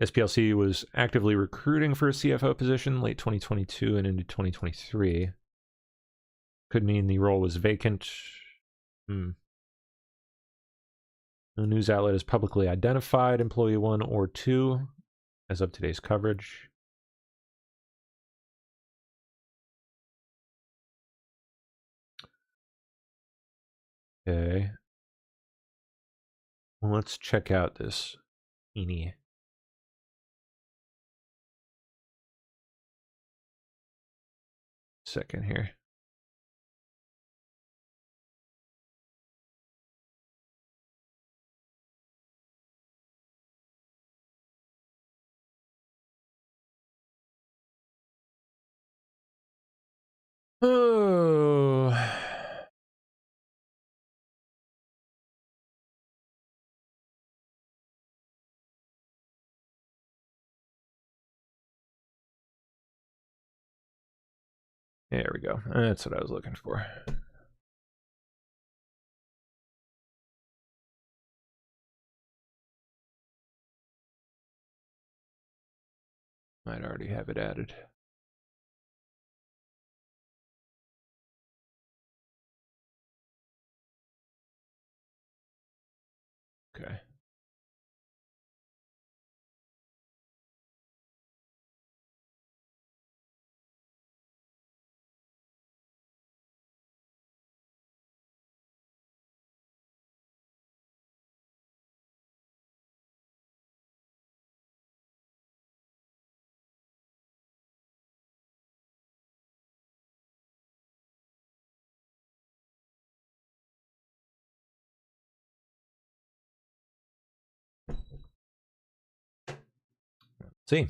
SPLC was actively recruiting for a CFO position late 2022 and into 2023. Could mean the role was vacant. No news outlet has publicly identified employee 1 or 2 as of today's coverage. Okay. Well, let's check out this Eenie. Second here. Oh. There we go. That's what I was looking for. Might already have it added. Okay. See.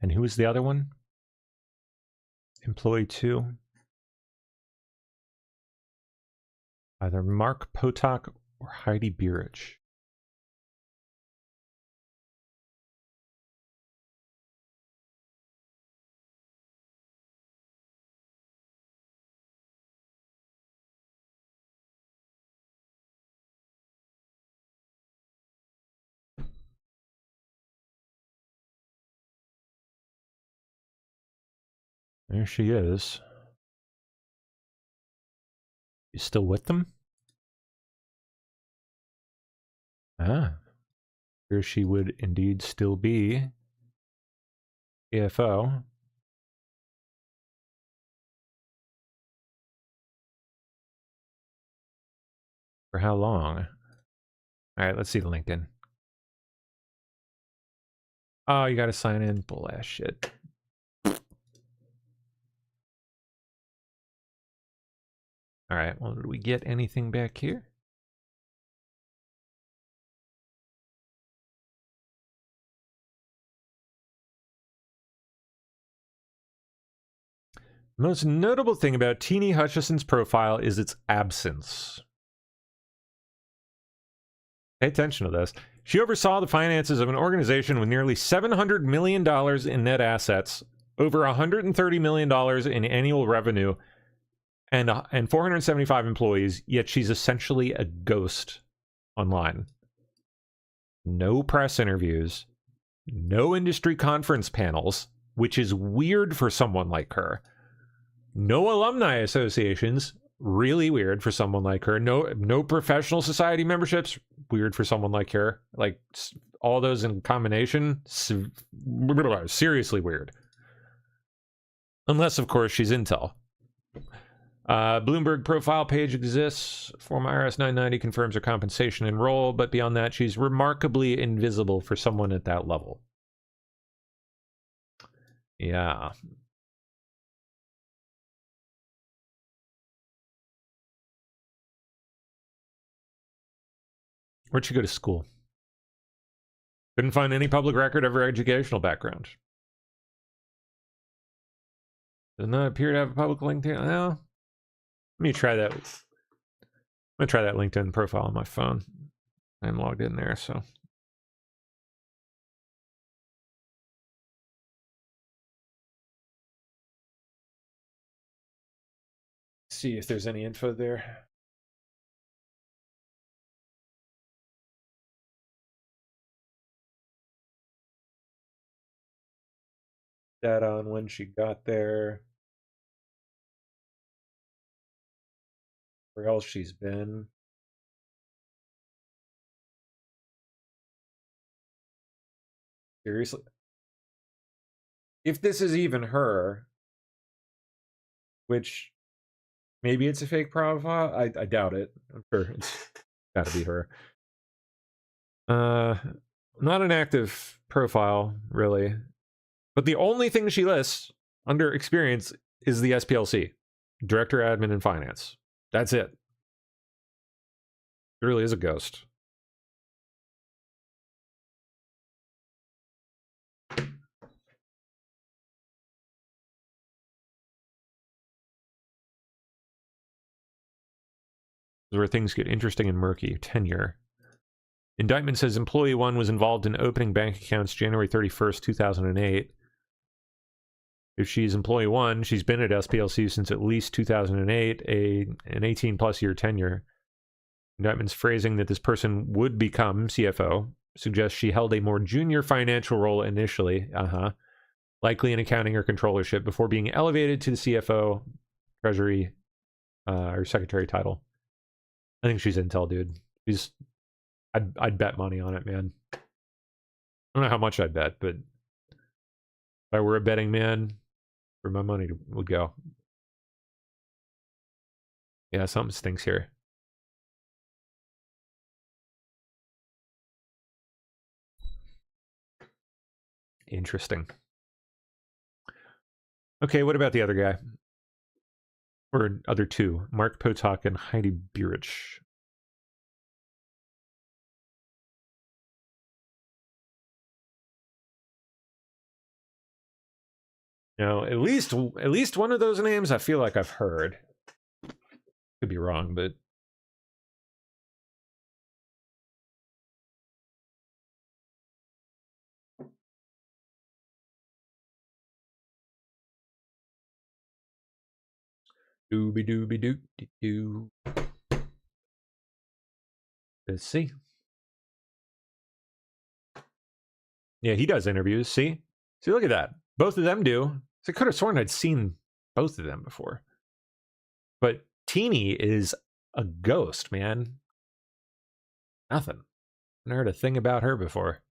And who was the other one? Employee 2. Either Mark Potok or Heidi Bierich. There she is. You still with them? Ah. Here she would indeed still be. CFO. For how long? Alright, let's see the LinkedIn. Oh, you gotta sign in. Bull ass shit. Alright, well, did we get anything back here? The most notable thing about Teenie Hutchison's profile is its absence. Pay attention to this. She oversaw the finances of an organization with nearly $700 million in net assets, over $130 million in annual revenue, and 475 employees, yet she's essentially a ghost online. No press interviews, no industry conference panels, which is weird for someone like her. No alumni associations, really weird for someone like her. No professional society memberships, weird for someone like her. Like, all those in combination, seriously weird. Unless, of course, she's Intel. Bloomberg profile page exists. Form IRS 990 confirms her compensation and role, but beyond that, she's remarkably invisible for someone at that level. Yeah. Where'd she go to school? Couldn't find any public record of her educational background. Does not appear to have a public LinkedIn. No. Let me try that. I'm gonna try that LinkedIn profile on my phone. I'm logged in there, so. see if there's any info there. Data on when she got there. Where else she's been. Seriously? If this is even her, which maybe it's a fake profile, I doubt it. I'm sure it's gotta be her. Not an active profile, really. But the only thing she lists under experience is the SPLC, Director, Admin, and Finance. That's it. It really is a ghost. This is where things get interesting and murky. Tenure. Indictment says employee 1 was involved in opening bank accounts January 31st, 2008. If she's employee 1, she's been at SPLC since at least 2008, an 18-plus year tenure. Indictment's phrasing that this person would become CFO suggests she held a more junior financial role initially, likely in accounting or controllership, before being elevated to the CFO, Treasury, or Secretary title. I think she's intel, dude. I'd bet money on it, man. I don't know how much I'd bet, but if I were a betting man, where my money would go. Yeah, something stinks here. Interesting. Okay, what about the other guy? Or other two, Mark Potok and Heidi Burich. Now, at least one of those names I feel like I've heard. Could be wrong, but dooby dooby doo doo. Let's see. Yeah, he does interviews. See, look at that. Both of them do. So I could have sworn I'd seen both of them before. But Teeny is a ghost, man. Nothing. I heard a thing about her before.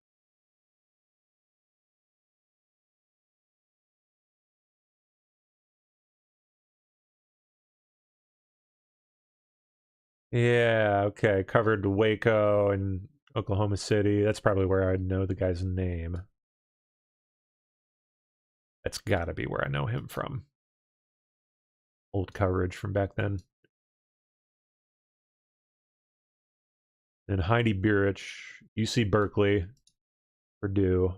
Yeah, okay. Covered Waco and Oklahoma City. That's probably where I'd know the guy's name. That's gotta be where I know him from. Old coverage from back then. And Heidi Burich, UC Berkeley, Purdue.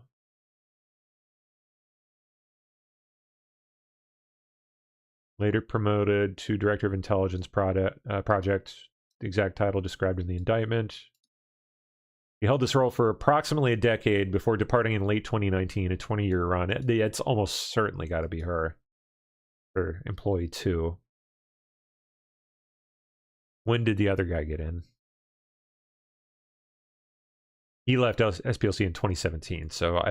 Later promoted to Director of Intelligence Project, the exact title described in the indictment. He held this role for approximately a decade before departing in late 2019, a 20-year run. It's almost certainly got to be her, or employee 2. When did the other guy get in? He left SPLC in 2017, so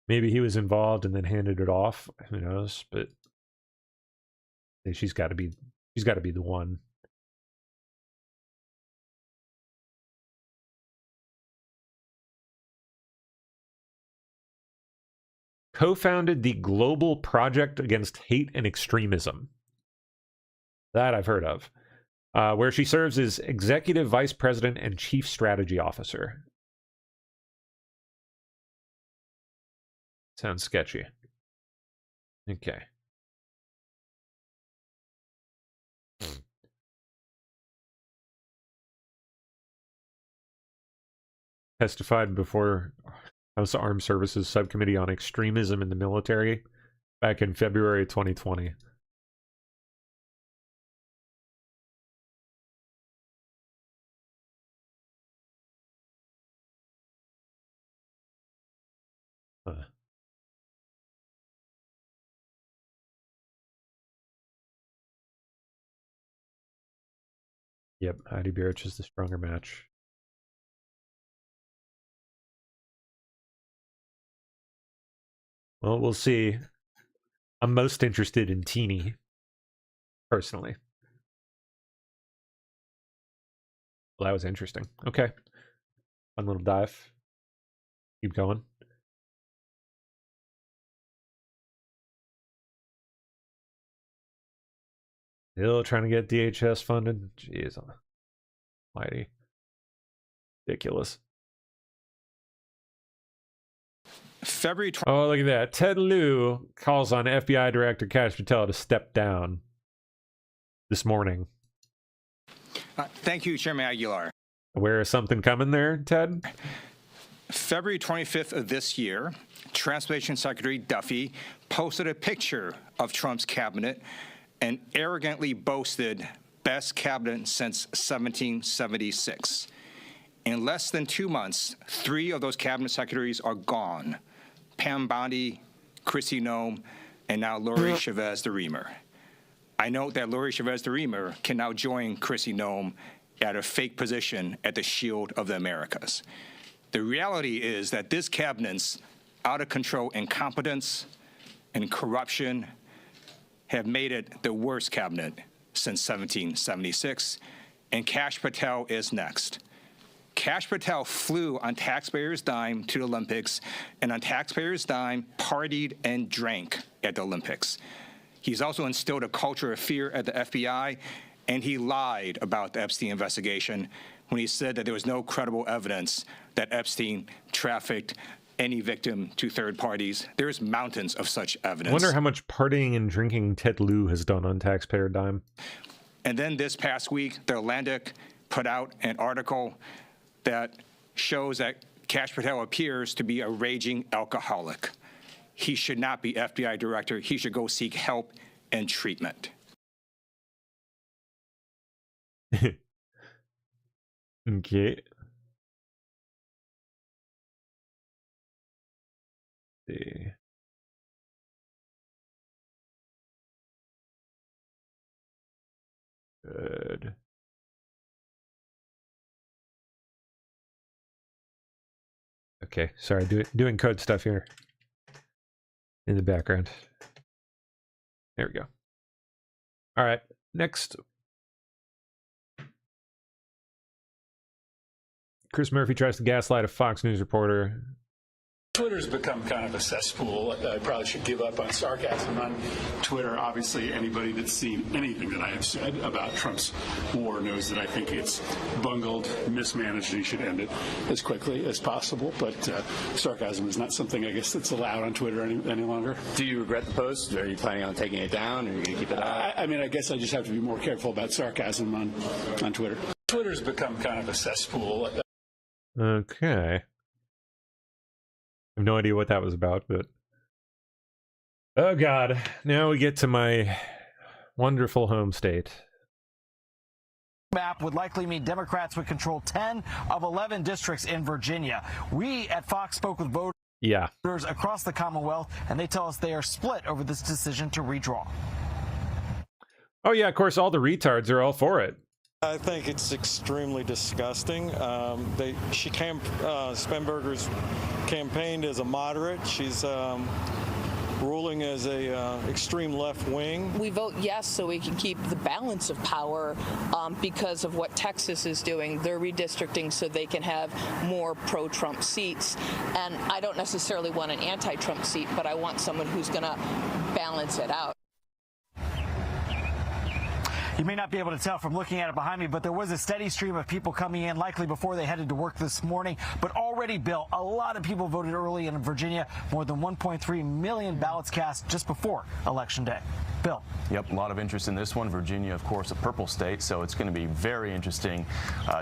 maybe he was involved and then handed it off. Who knows? But she's got to be the one. Co-founded the Global Project Against Hate and Extremism. That I've heard of. Where she serves as Executive Vice President and Chief Strategy Officer. Sounds sketchy. Okay. Testified before House Armed Services Subcommittee on Extremism in the Military back in February 2020. Yep, Heidi Birch is the stronger match. Well, we'll see. I'm most interested in Teeny, personally. Well, that was interesting. Okay. Fun little dive. Keep going. Still trying to get DHS funded. Jeez, almighty. Ridiculous. February. Oh, look at that. Ted Lieu calls on FBI Director Kash Patel to step down this morning. Thank you, Chairman Aguilar. Aware of something coming there, Ted? February 25th of this year, Transportation Secretary Duffy posted a picture of Trump's cabinet and arrogantly boasted best cabinet since 1776. In less than 2 months, 3 of those cabinet secretaries are gone. Pam Bondi, Chrissy Nome, and now Lori Chavez de Reamer. I note that Lori Chavez de Reamer can now join Chrissy Nome at a fake position at the Shield of the Americas. The reality is that this cabinet's out-of-control incompetence and corruption have made it the worst cabinet since 1776, and Kash Patel is next. Kash Patel flew on taxpayers' dime to the Olympics, and on taxpayers' dime partied and drank at the Olympics. He's also instilled a culture of fear at the FBI, and he lied about the Epstein investigation when he said that there was no credible evidence that Epstein trafficked any victim to third parties. There's mountains of such evidence. I wonder how much partying and drinking Ted Lieu has done on taxpayer dime. And then this past week, the Atlantic put out an article that shows that Kash Patel appears to be a raging alcoholic. He should not be FBI director. He should go seek help and treatment. Okay. See. Good. Okay, sorry, doing code stuff here in the background. There we go. All right, next. Chris Murphy tries to gaslight a Fox News reporter. Twitter's become kind of a cesspool. I probably should give up on sarcasm on Twitter. Obviously, anybody that's seen anything that I have said about Trump's war knows that I think it's bungled, mismanaged, and he should end it as quickly as possible. But sarcasm is not something, I guess, that's allowed on Twitter any longer. Do you regret the post? Are you planning on taking it down, or are you going to keep it up? I mean, I guess I just have to be more careful about sarcasm on Twitter. Twitter's become kind of a cesspool. Okay. I have no idea what that was about, but oh god, now we get to my wonderful home state. Map would likely mean Democrats would control 10 of 11 districts in Virginia. We at Fox spoke with voters across the Commonwealth, and they tell us they are split over this decision to redraw. Oh yeah, of course, all the retards are all for it. I think it's extremely disgusting. Spenberger's campaigned as a moderate. She's ruling as a extreme left wing. We vote yes so we can keep the balance of power because of what Texas is doing. They're redistricting so they can have more pro-Trump seats. And I don't necessarily want an anti-Trump seat, but I want someone who's going to balance it out. You may not be able to tell from looking at it behind me, but there was a steady stream of people coming in, likely before they headed to work this morning. But already, Bill, a lot of people voted early in Virginia, more than 1.3 million ballots cast just before Election Day. Bill. Yep, a lot of interest in this one. Virginia, of course, a purple state, so it's going to be very interesting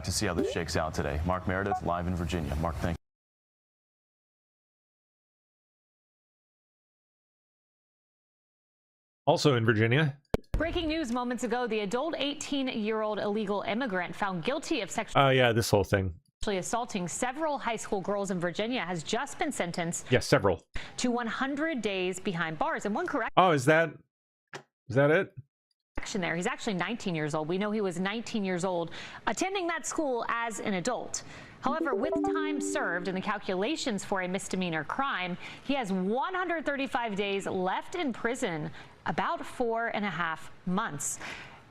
to see how this shakes out today. Mark Meredith, live in Virginia. Mark, thank you. Also in Virginia. Breaking news moments ago, the adult 18-year-old illegal immigrant found guilty of sexually Oh yeah, this whole thing. assaulting several high school girls in Virginia has just been sentenced Several. to 100 days behind bars. And one Oh, is that it? election there. He's actually 19 years old. We know he was 19 years old attending that school as an adult. However, with time served in the calculations for a misdemeanor crime, he has 135 days left in prison, about 4.5 months.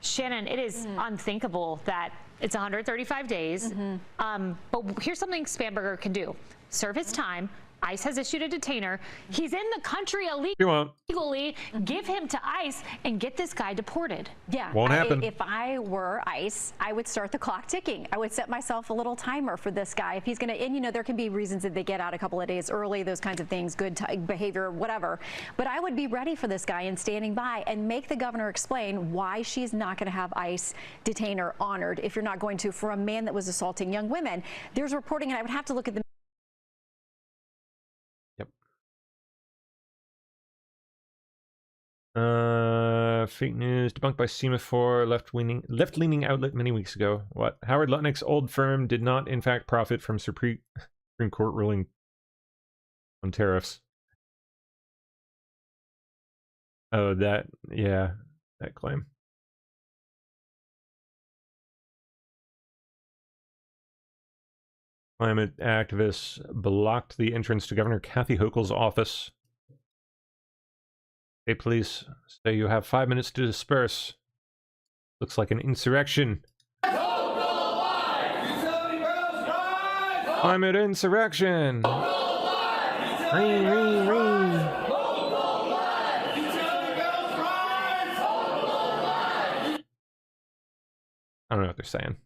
Shannon, it is unthinkable that it's 135 days. But here's something Spanberger can do. Serve his time. ICE has issued a detainer. He's in the country illegally. Give him to ICE and get this guy deported. Yeah. Won't happen. If I were ICE, I would start the clock ticking. I would set myself a little timer for this guy. If he's going to, and you know, there can be reasons that they get out a couple of days early, those kinds of things, good behavior, whatever. But I would be ready for this guy and standing by and make the governor explain why she's not going to have ICE detainer honored if you're not going to for a man that was assaulting young women. There's reporting, and I would have to look at the Fake news debunked by Semaphore, left-leaning outlet many weeks ago. What? Howard Lutnick's old firm did not, in fact, profit from Supreme Court ruling on tariffs. Oh, that claim. Climate activists blocked the entrance to Governor Kathy Hochul's office. State police say you have 5 minutes to disperse. Looks like an insurrection. Climate insurrection. Ring, ring, ring. I don't know what they're saying.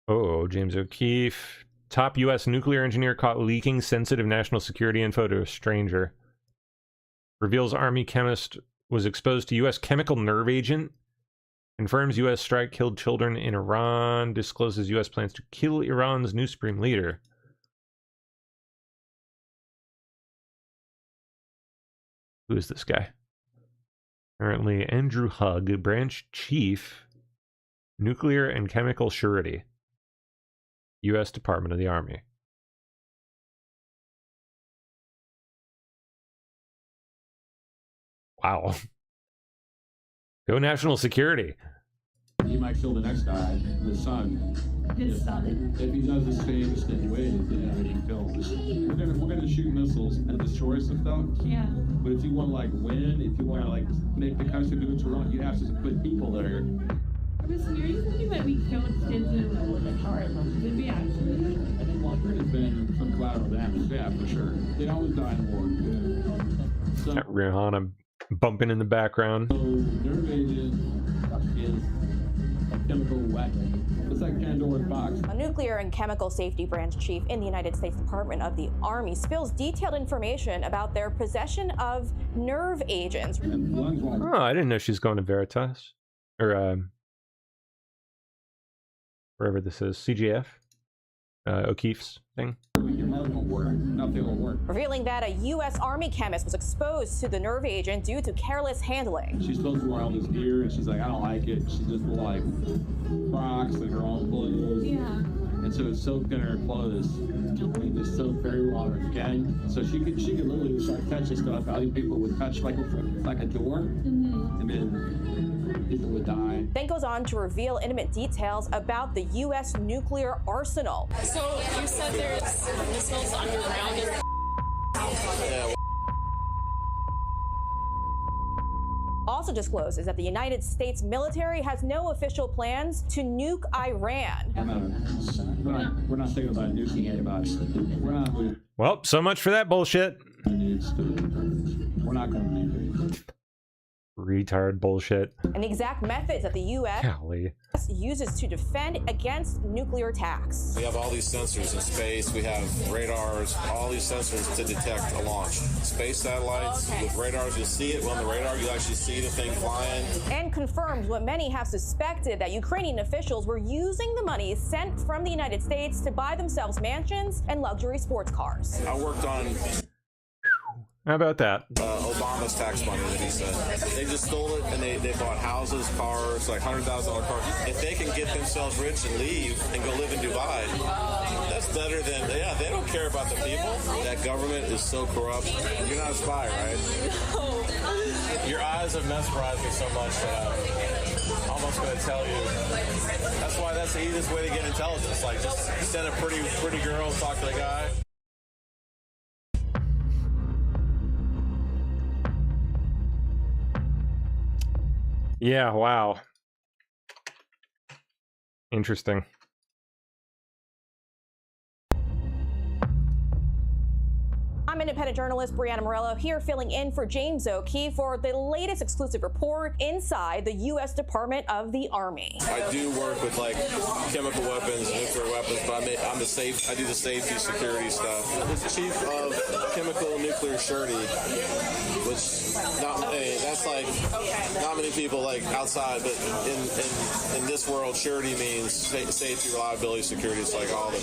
Oh, James O'Keefe. Top U.S. nuclear engineer caught leaking sensitive national security info to a stranger. Reveals Army chemist was exposed to U.S. chemical nerve agent. Confirms U.S. strike killed children in Iran. Discloses U.S. plans to kill Iran's new supreme leader. Who is this guy? Apparently Andrew Hugg, branch chief, nuclear and chemical surety. U.S. Department of the Army. Wow. Go national security. He might kill the next guy, the son. His son. If he does the same way that he already killed. We're gonna shoot missiles and destroy some stuff. Yeah. But if you want to like win, if you want to like make the country do what you want, you have to put people there. Listen, are you saying that we killed kids in the car? Did we actually? I think there's been some collateral damage, yeah, for sure. They always die in war. So, Got Rihanna bumping in the background. So, nerve agent is a chemical weapon. It's like Pandora's box. A nuclear and chemical safety branch chief in the United States Department of the Army spills detailed information about their possession of nerve agents. Oh, I didn't know she's going to Veritas. Or, wherever this is, CGF, O'Keefe's thing. Nothing will work. Revealing that a U.S. Army chemist was exposed to the nerve agent due to careless handling. She's supposed to wear all this gear, and she's like, I don't like it. She just wore like Crocs and her own clothes. Yeah. And so it's soaked in her clothes. And just soaked very well on her skin. So she could literally start touching stuff. Other people would touch like a door, and then people would die. Then goes on to reveal intimate details about the U.S. nuclear arsenal. So you said there's missiles underground. Yeah. Also discloses that the United States military has no official plans to nuke Iran. We're not thinking about nuking anybody. We're not. Well, so much for that bullshit. We're not going to nuke it. Retard bullshit. And the exact methods that the U.S. Golly. uses to defend against nuclear attacks. We have all these sensors in space. We have radars, all these sensors to detect a launch. Space satellites with radars, you'll see it. On the radar, you actually see the thing flying. And confirms what many have suspected, that Ukrainian officials were using the money sent from the United States to buy themselves mansions and luxury sports cars. I worked on How about that? Obama's tax money that he said. They just stole it, and they bought houses, cars, like $100,000 cars. If they can get themselves rich and leave and go live in Dubai, better than, they don't care about the people. That government is so corrupt. You're not a spy, right? No. Your eyes have mesmerized me so much that I'm almost going to tell you. That's why that's the easiest way to get intelligence. Like, just send a pretty girl, talk to the guy. Yeah, wow. Interesting. I'm independent journalist Brianna Morello here filling in for James O'Keefe for the latest exclusive report inside the U.S. Department of the Army. I do work with like chemical weapons, nuclear weapons, but I do the safety, security stuff. The chief of chemical nuclear surety, which that's like not many people like outside, but in this world, surety means safety, reliability, security. It's like all the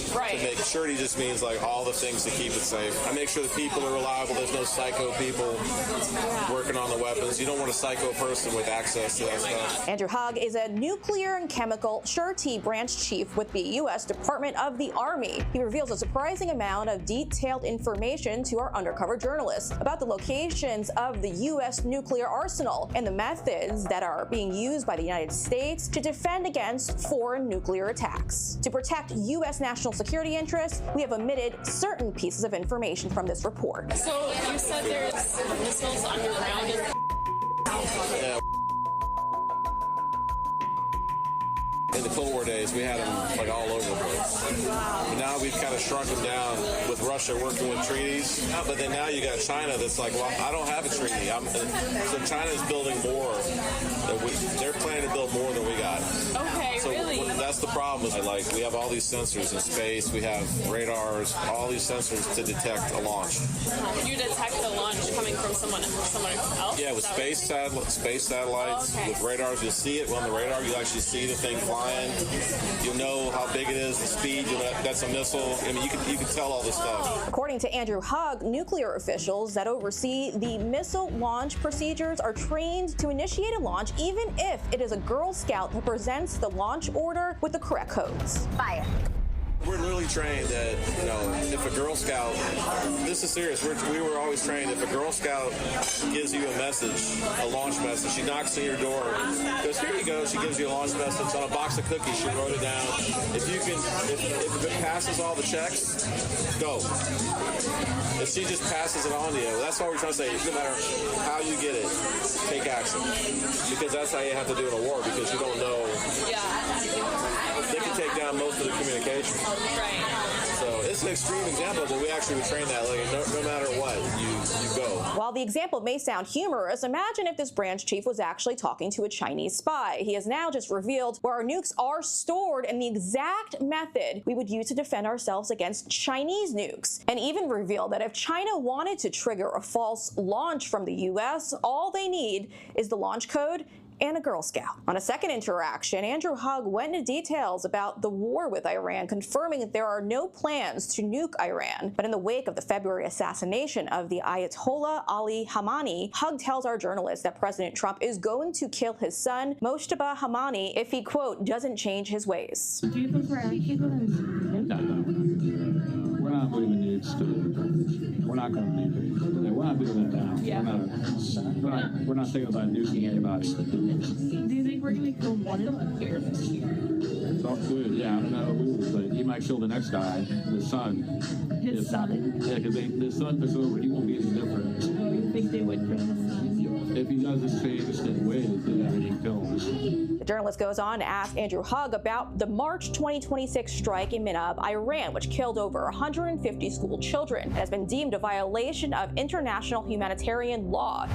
surety just means like all the things to keep it safe. I make sure the people are reliable. There's no psycho people working on the weapons. You don't want a psycho person with access to that stuff. Andrew Hugg is a nuclear and chemical surety branch chief with the U.S. Department of the Army. He reveals a surprising amount of detailed information to our undercover journalists about the locations of the U.S. nuclear arsenal and the methods that are being used by the United States to defend against foreign nuclear attacks. To protect U.S. national security interests, we have omitted certain pieces of information from this report. So you said there's missiles underground. Yeah. In the Cold War days, we had them like all over the place. But now we've kind of shrunk them down with Russia working with treaties. But then now you got China that's like, well, I don't have a treaty. So China's building more. They're planning to build more than we got. Okay, so really? That's the problem. Is like we have all these sensors in space. We have radars, all these sensors to detect a launch. You detect the launch coming from someone else? Yeah, with space satellites, with radars, you'll see it. On the radar, you actually see the thing flying. You'll know how big it is, the speed. You'll know that's a missile. I mean, you can tell all this stuff. According to Andrew Hugg, nuclear officials that oversee the missile launch procedures are trained to initiate a launch even if it is a Girl Scout that presents the launch order with the correct codes. Fire. We're literally trained that, if a Girl Scout, this is serious, we were always trained if a Girl Scout gives you a message, a launch message, she knocks on your door, goes, here you go, she gives you a launch message on a box of cookies, she wrote it down. If it passes all the checks, go. If she just passes it on to you, that's all we're trying to say, no matter how you get it, take action. Because that's how you have to do in a war, because you don't know. They can take down most of the communication. Right. So it's an extreme example, but we actually would train that. Like no matter what, you go. While the example may sound humorous, imagine if this branch chief was actually talking to a Chinese spy. He has now just revealed where our nukes are stored and the exact method we would use to defend ourselves against Chinese nukes. And even revealed that if China wanted to trigger a false launch from the U.S., all they need is the launch code and a Girl Scout. On a second interaction, Andrew Hugg went into details about the war with Iran, confirming that there are no plans to nuke Iran. But in the wake of the February assassination of the Ayatollah Ali Khamenei, Hugg tells our journalists that President Trump is going to kill his son, Mojtaba Khamenei, if he, quote, doesn't change his ways. Do you think we're actually going to? We're not moving nukes we're not going to nuke it. We're not doing that now. Yeah. We're not thinking about nuking anybody. Do you think we're going to kill one of them here this year? It's all good. Yeah, I don't know who, but he might kill the next guy, the son. His son? Yeah, because the son took over. He won't be any different. You think they would kill his son? If he doesn't change in ways, then he kills. The journalist goes on to ask Andrew Hugg about the March 2026 strike in Minab, Iran, which killed over 150 school children. It has been deemed a violation of international humanitarian law.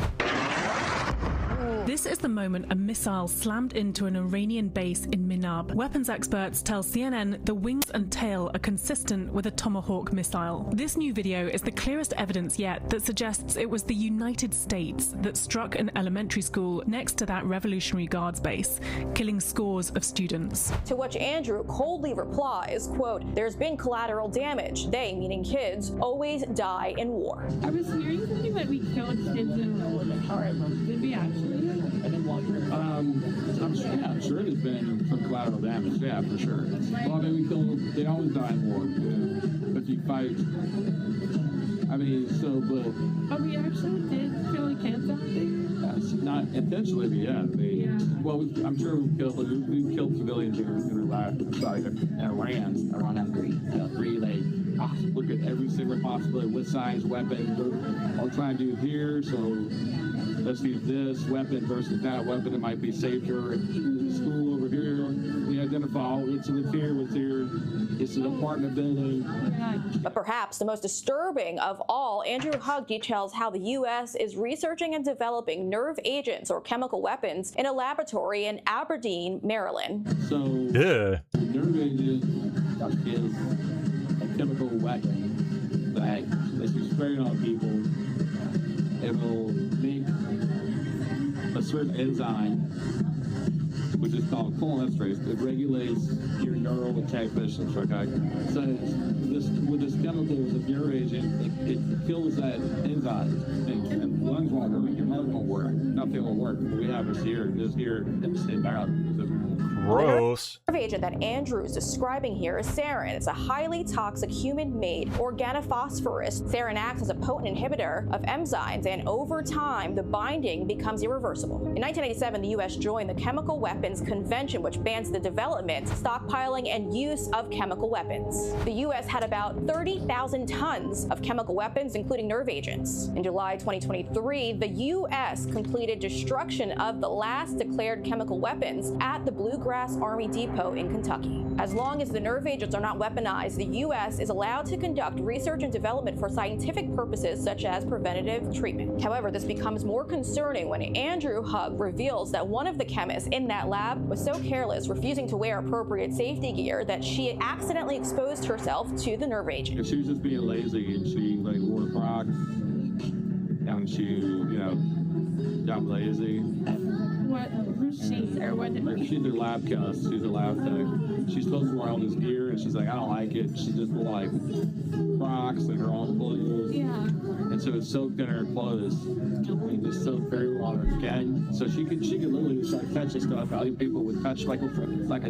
This is the moment a missile slammed into an Iranian base in Minab. Weapons experts tell CNN the wings and tail are consistent with a Tomahawk missile. This new video is the clearest evidence yet that suggests it was the United States that struck an elementary school next to that Revolutionary Guards base, killing scores of students. To which Andrew coldly replies, quote, "There's been collateral damage. They, meaning kids, always die in war." I was hearing something that we killed kids in a war in the car. Did we actually? I'm sure there's been some collateral damage. Yeah, for sure. Well, I mean, they always die in war. you fight. I mean, so, but. Oh, we actually did kill a kid out there? Not intentionally, but yeah. Well, I'm sure we've killed civilians in Iran, around that three, like, look at every single possibility, what size weapon I'll try to do here, so let's use this weapon versus that weapon. It might be safer. School over here, we identify what's here. It's an apartment building. But perhaps the most disturbing of all, Andrew Hugg details how the U.S. is researching and developing nerve agents or chemical weapons in a laboratory in Aberdeen, Maryland. So, nerve agent is a chemical weapon that if you spray it on people, it will make a certain enzyme, which is called cholinesterase. It regulates your neurotransmissions. Okay, so with this chemical, as a nerve agent, it kills that enzyme, and lungs won't work, your heart won't work, nothing will work. We have this here in the state Gross. The nerve agent that Andrew is describing here is sarin. It's a highly toxic human-made organophosphorus. Sarin acts as a potent inhibitor of enzymes, and over time, the binding becomes irreversible. In 1987, the U.S. joined the Chemical Weapons Convention, which bans the development, stockpiling, and use of chemical weapons. The U.S. had about 30,000 tons of chemical weapons, including nerve agents. In July 2023, the U.S. completed destruction of the last declared chemical weapons at the Bluegrass Army Depot in Kentucky. As long as the nerve agents are not weaponized, the U.S. is allowed to conduct research and development for scientific purposes such as preventative treatment. However, this becomes more concerning when Andrew Hugg reveals that one of the chemists in that lab was so careless, refusing to wear appropriate safety gear, that she accidentally exposed herself to the nerve agent. If she was just being lazy and she like wore Crocs and she, got lazy. Who's she or what? She's a lab chemist. She's a lab tech. She's supposed to wear all this gear, and she's like, I don't like it. She just wore like Crocs and her own clothes. Yeah. And so it's soaked in her clothes. And just soaked very water. Okay. So she could literally just start touching stuff. Other people would touch like a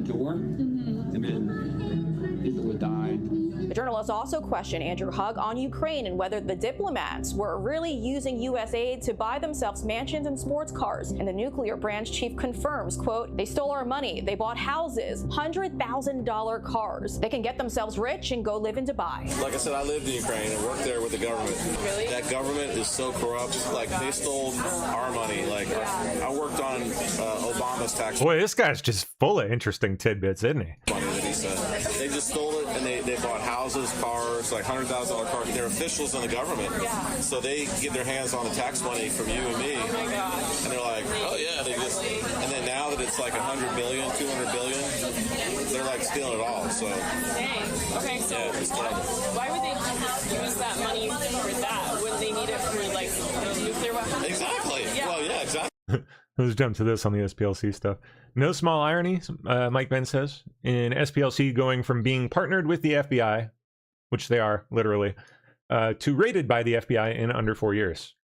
door, and then people would die. The journalists also questioned Andrew Hugg on Ukraine and whether the diplomats were really using U.S. aid to buy themselves mansions and sports cars. And the nuclear branch chief confirms, quote, they stole our money. They bought houses, $100,000 cars. They can get themselves rich and go live in Dubai. Like I said, I lived in Ukraine and worked there with the government. Really? That government is so corrupt. Like, they stole our money. Like, I worked on Obama's tax. Boy, this guy's just full of interesting tidbits, isn't he? Money that he said. They just stole it, and they bought houses, cars, like $100,000 cars. They're officials in the government. Yeah. So they get their hands on the tax money from you and me. Oh my gosh. And they're like, oh yeah, and then now that it's like 100 billion, 200 billion, they're like stealing it all. So. Dang. Okay, so why would they use that money for that? Wouldn't they need it for like nuclear weapons? Exactly. Yeah. Well, yeah, exactly. Let's jump to this on the SPLC stuff. No small irony, Mike Ben says, in SPLC going from being partnered with the FBI, which they are, literally, to raided by the FBI in under 4 years.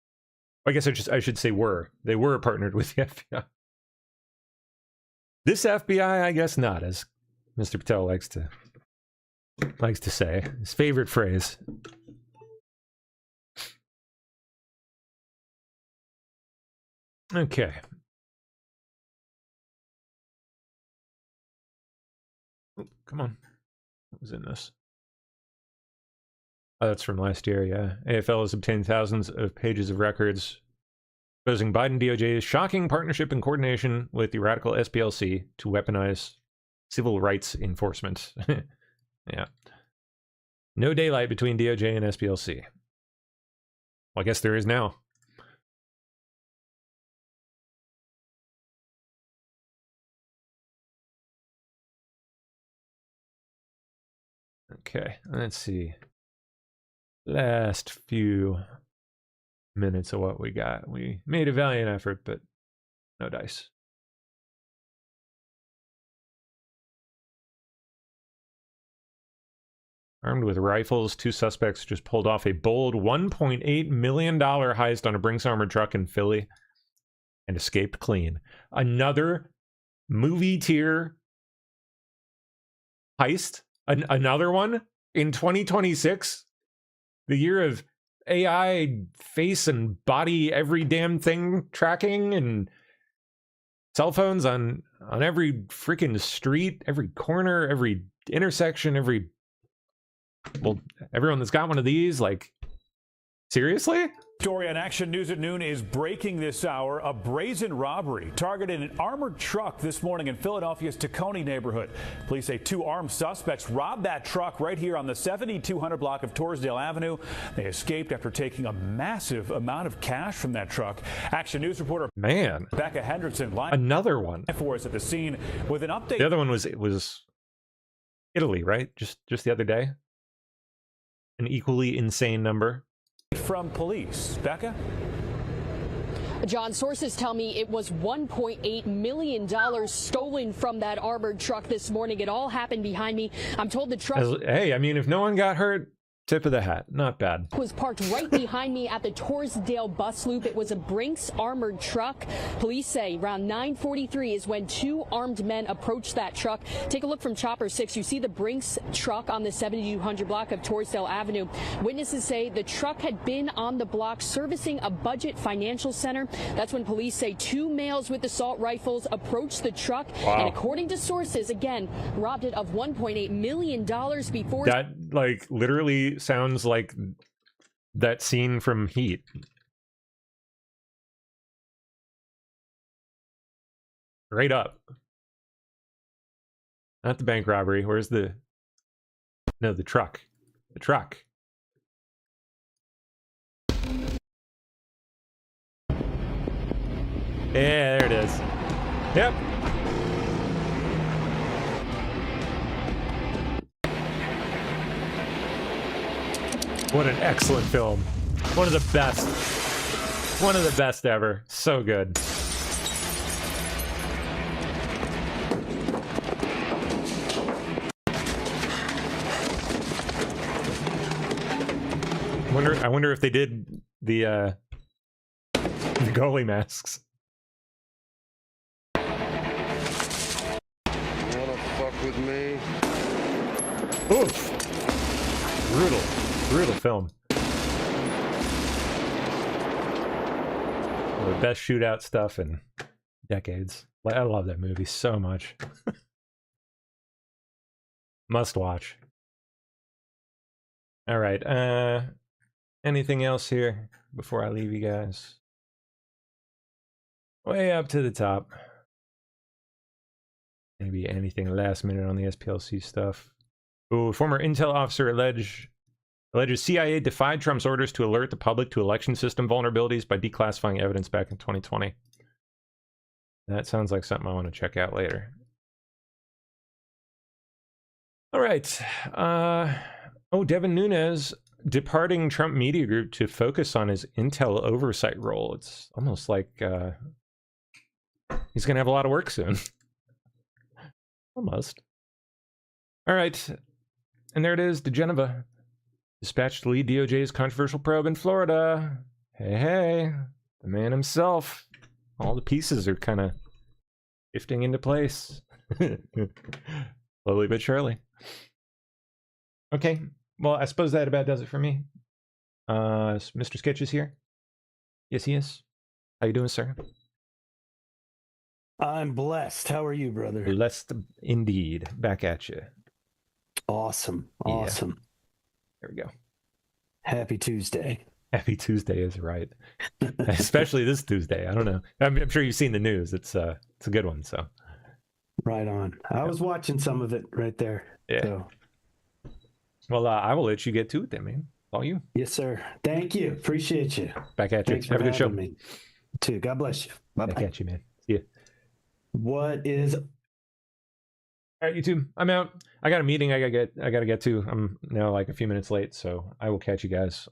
I guess I should say were. They were partnered with the FBI. This FBI, I guess not, as Mr. Patel likes to say. His favorite phrase. Okay. Oh, come on. What was in this? Oh, that's from last year, yeah. AFL has obtained thousands of pages of records exposing Biden DOJ's shocking partnership and coordination with the radical SPLC to weaponize civil rights enforcement. Yeah. No daylight between DOJ and SPLC. Well, I guess there is now. Okay, let's see. Last few minutes of what we got. We made a valiant effort, but no dice. Armed with rifles, two suspects just pulled off a bold $1.8 million heist on a Brinks armored truck in Philly and escaped clean. Another movie tier heist? Another one? in 2026, the year of AI face and body every damn thing tracking and cell phones on every freaking street, every corner, every intersection, everyone that's got one of these, like, seriously? Story on Action News at noon is breaking this hour. A brazen robbery targeted an armored truck this morning in Philadelphia's Tacony neighborhood. Police say 2 armed suspects robbed that truck right here on the 7200 block of Torresdale Avenue. They escaped after taking a massive amount of cash from that truck. Action News reporter Becca Hendrickson another one for us at the scene with an update. The other one was Italy, right? Just the other day. An equally insane number. From police. Becca? John, sources tell me it was $1.8 million stolen from that armored truck this morning. It all happened behind me. I'm told the truck... Hey, I mean, if no one got hurt, tip of the hat. Not bad. Was parked right behind me at the Torresdale bus loop. It was a Brinks armored truck. Police say around 9:43 is when 2 armed men approached that truck. Take a look from Chopper 6. You see the Brinks truck on the 7200 block of Torresdale Avenue. Witnesses say the truck had been on the block servicing a budget financial center. That's when police say 2 males with assault rifles approached the truck. Wow. And according to sources, again, robbed it of $1.8 million before... That, like, literally sounds like that scene from Heat. Right up. Not the bank robbery. Where's the... No, the truck. The truck. Yeah, there it is. Yep. What an excellent film. One of the best. One of the best ever. So good. I wonder if they did the goalie masks. Wanna fuck with me? Oof. Brutal film. One of the best shootout stuff in decades. I love that movie so much. Must watch. All right. Anything else here before I leave you guys? Way up to the top. Maybe anything last minute on the SPLC stuff. Ooh, former Intel officer alleges CIA defied Trump's orders to alert the public to election system vulnerabilities by declassifying evidence back in 2020. That sounds like something I want to check out later. All right. Devin Nunes departing Trump Media Group to focus on his Intel oversight role. It's almost like he's going to have a lot of work soon. Almost. All right. And there it is, DeGeneva. Dispatched to lead DOJ's controversial probe in Florida. Hey, the man himself. All the pieces are kind of shifting into place. Slowly but surely. Okay, well, I suppose that about does it for me. Mr. Sketch is here. Yes, he is. How you doing, sir? I'm blessed. How are you, brother? Blessed indeed. Back at you. Awesome. Yeah. There we go. Happy Tuesday. Happy Tuesday is right. Especially this Tuesday. I don't know. I'm sure you've seen the news. It's a good one. So. Right on. I was watching some of it right there. Yeah. So. Well, I will let you get to it then, man. All you. Yes, sir. Thank you. Appreciate you. Back at you. Thanks Have a good show. Me. Too. God bless you. Bye-bye. Back at you, man. See ya. What is... All right, YouTube. I'm out. I got a meeting I gotta get to. I'm now like a few minutes late, so I will catch you guys on